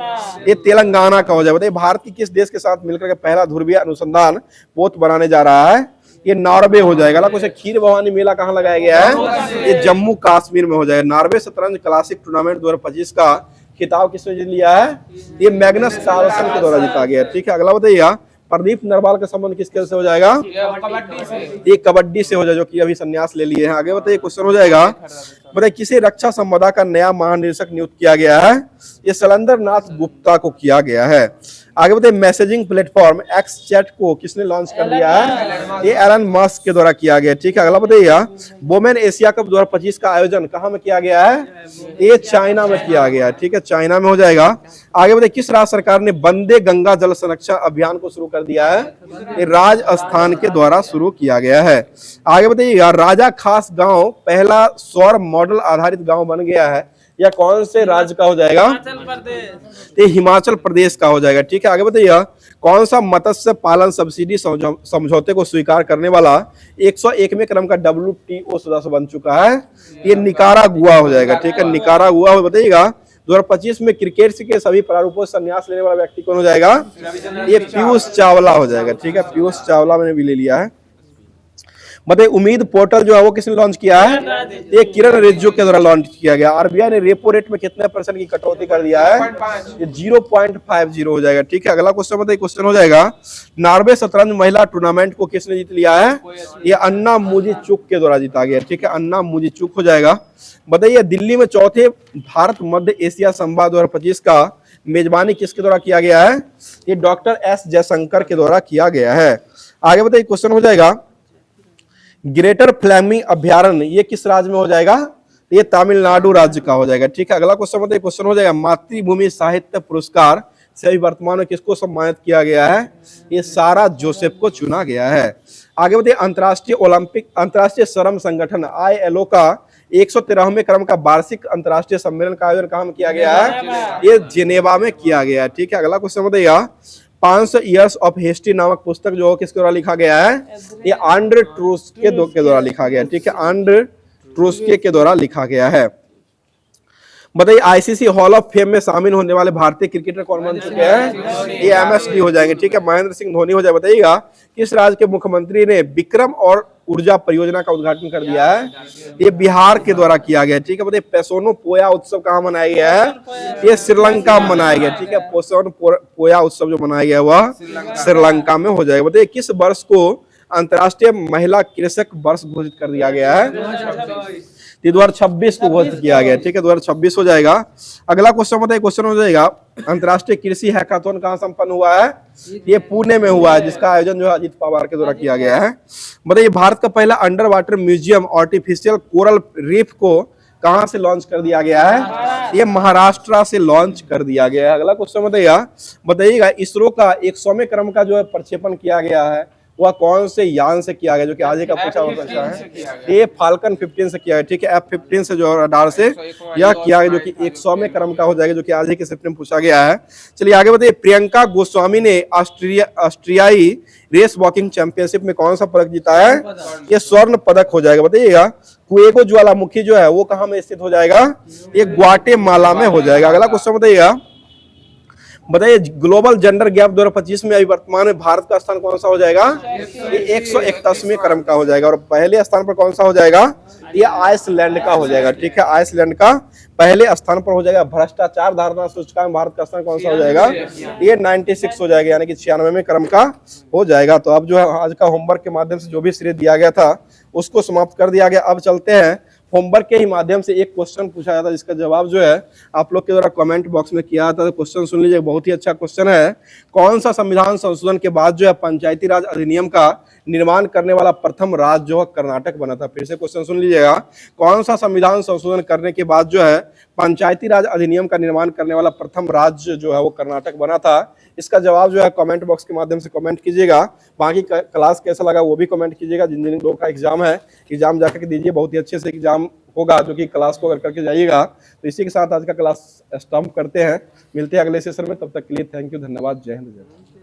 ये तेलंगाना का हो जाए। बताइए भारत की किस देश के साथ मिलकर के पहला ध्रुवीय अनुसंधान पोत बनाने जा रहा है? ये नॉर्वे हो जाएगा। कुछ खीर भवानी मेला कहाँ लगाया गया है? ये जम्मू कश्मीर में हो जाएगा। नॉर्वे शतरंज क्लासिक टूर्नामेंट 2025 का खिताब किसने जीत लिया है? ये मैग्नस कार्लसन के द्वारा जीता गया, ठीक है। अगला बताइए, प्रदीप नरवाल का संबंध किस खेल से हो जाएगा? ये कबड्डी से हो जाएगा, जो कि अभी संन्यास ले लिए हैं। आगे बताइए क्वेश्चन हो जाएगा, बताइए किसे रक्षा संपदा का नया महानिदेशक नियुक्त किया गया है? ये शैलेंद्र नाथ गुप्ता को किया गया है। आगे बताइए, मैसेजिंग प्लेटफॉर्म एक्स चैट को किसने लॉन्च कर दिया है? ये एलन मस्क के द्वारा किया गया, ठीक है। अगला बताइए, वुमेन एशिया कप 2025 का आयोजन कहाँ में किया गया है? ये चाइना में किया गया, ठीक है। चाइना में हो जाएगा। आगे बताइए, किस राज्य सरकार ने वंदे गंगा जल संरक्षण अभियान को शुरू कर दिया है? ये राजस्थान के द्वारा शुरू किया गया है। आगे बताइएगा, राजा खास गांव पहला सौर मॉडल आधारित गांव बन गया है, या कौन से राज्य का हो जाएगा? ये हिमाचल प्रदेश का हो जाएगा, ठीक है। आगे बताइए, कौन सा मत्स्य पालन सब्सिडी समझौते को स्वीकार करने वाला 101वें क्रम का WTO सदस्य बन चुका है? ये निकारागुआ हो जाएगा, ठीक है। निकारागुआ हो। बताइएगा 2025 में क्रिकेट के सभी प्रारूपों से संन्यास लेने वाला व्यक्ति कौन हो जाएगा? ये पीयूष चावला हो जाएगा, ठीक है। पीयूष चावला मैंने भी ले लिया है। बताइए, उम्मीद पोर्टल जो है वो किसने लॉन्च किया है? ये किरण रिजिजू के द्वारा लॉन्च किया गया। RBI ने रेपो रेट में कितने % की कटौती कर दिया है? ये 0.50 हो जाएगा, ठीक है। अगला क्वेश्चन बताइए, क्वेश्चन हो जाएगा, नॉर्वे शतरंज महिला टूर्नामेंट को किसने जीत लिया है? ये अन्ना मुजीचुक के द्वारा जीता गया, ठीक है। अन्ना मुजीचुक हो जाएगा। बताइए, दिल्ली में चौथे भारत मध्य एशिया संवाद 2025 का मेजबानी किसके द्वारा किया गया है? ये डॉक्टर S जयशंकर के द्वारा किया गया है। आगे बताइए, क्वेश्चन हो जाएगा, ग्रेटर फ्लेमिंग अभ्यारण्य ये किस राज्य में हो जाएगा? ये तमिलनाडु राज्य का हो जाएगा, ठीक है। अगला क्वेश्चन बताइए, क्वेश्चन हो जाएगा, मातृभूमि साहित्य पुरस्कार से अभी वर्तमान में किसको सम्मानित किया गया है? ये सारा जोसेफ को चुना गया है। आगे बताइए, अंतर्राष्ट्रीय श्रम संगठन ILO का 113वें क्रम का वार्षिक अंतर्राष्ट्रीय सम्मेलन का आयोजन कहाँ में किया गया है? ये जेनेवा में किया गया है, ठीक है। अगला क्वेश्चन बताइएगा, 500 ईयर्स ऑफ हिस्ट्री नामक पुस्तक जो किसके द्वारा लिखा गया है? ये आंड्रे ट्रूस्के के द्वारा लिखा गया है, ठीक है। आंड्रे ट्रूस्के के द्वारा लिखा गया है। बताइए, ICC हॉल ऑफ फेम में शामिल होने वाले भारतीय क्रिकेटर कौन बन चुके हैं? ये MSD हो जाएंगे, ठीक है। महेंद्र सिंह धोनी हो जाए। बताइएगा, किस राज्य के मुख्यमंत्री ने विक्रम और ऊर्जा परियोजना का उद्घाटन कर दिया है? ये बिहार के द्वारा किया गया, ठीक है। बताइए पेसोनो पोया उत्सव कहाँ मनाया गया है? ये श्रीलंका में मनाया गया, ठीक है। पेसोनो पोया उत्सव जो मनाया गया वह श्रीलंका में हो जाएगा। बताइए किस वर्ष को अंतर्राष्ट्रीय महिला कृषक वर्ष घोषित कर दिया गया है? 2026 को घोषित किया गया, ठीक है। 2026 हो जाएगा। अगला क्वेश्चन बताइए, क्वेश्चन हो जाएगा अंतर्राष्ट्रीय कृषि हैकाथॉन कहाँ संपन्न हुआ है? ये पुणे में हुआ है, जिसका आयोजन जो है अजीत पवार के द्वारा किया गया है। बताइए भारत का पहला under water museum artificial coral reef को कहाँ से लॉन्च कर दिया गया है? ये महाराष्ट्र से लॉन्च कर दिया गया है। अगला क्वेश्चन बताइएगा इसरो का 100वें क्रम का जो है प्रक्षेपण किया गया है वह कौन से यान से किया गया, जो कि आज का पूछा हुआ प्रश्न है? ये फाल्कन 15 से किया गया, ठीक है। F-15 से जो रडार से यह किया गया, जो कि 100वें क्रम का हो जाएगा, जो कि आज के सेट में पूछा गया है। चलिए आगे बताइए प्रियंका गोस्वामी ने ऑस्ट्रियाई रेस वॉकिंग चैंपियनशिप में कौन सा पदक जीता है? ये स्वर्ण पदक हो जाएगा। बताइएगा कुएगो ज्वालामुखी जो है वो कहाँ में स्थित हो जाएगा? ये ग्वाटेमाला में हो जाएगा। अगला क्वेश्चन बताइए ग्लोबल जेंडर गैप 2025 में अभी वर्तमान में भारत का स्थान कौन सा हो जाएगा? ये 181वें क्रम का हो जाएगा। और पहले स्थान पर कौन सा हो जाएगा? ये आइसलैंड का हो जाएगा, ठीक है। आइसलैंड का पहले स्थान पर हो जाएगा। भ्रष्टाचार धारणा सूचकांक में भारत का स्थान कौन सा हो जाएगा? ये 96 हो जाएगा, यानी कि 96वें क्रम का हो जाएगा। तो अब जो है आज का होमवर्क के माध्यम से जो भी श्रेय दिया गया था उसको समाप्त कर दिया गया। अब चलते हैं होमवर्क के ही माध्यम से एक क्वेश्चन पूछा जाता है जिसका जवाब जो है आप लोग के द्वारा कमेंट बॉक्स में किया जाता है। तो क्वेश्चन सुन लीजिए, बहुत ही अच्छा क्वेश्चन है। कौन सा संविधान संशोधन के बाद जो है पंचायती राज अधिनियम का निर्माण करने वाला प्रथम राज्य जो है कर्नाटक बना था? फिर से क्वेश्चन सुन लीजिएगा, कौन सा संविधान संशोधन करने के बाद जो है पंचायती राज अधिनियम का निर्माण करने वाला प्रथम राज्य जो है वो कर्नाटक बना था? इसका जवाब जो है कमेंट बॉक्स के माध्यम से कमेंट कीजिएगा। बाकी क्लास कैसा लगा वो भी कमेंट कीजिएगा। जिन जिन लोगों का एग्जाम है एग्जाम जाकर के दीजिए, बहुत ही अच्छे से एग्जाम होगा, जो कि क्लास को करके जाइएगा। तो इसी के साथ आज का क्लास स्टॉप करते हैं, मिलते हैं अगले सेशन में। तब तक के लिए थैंक यू, धन्यवाद, जय हिंद, जय भारत।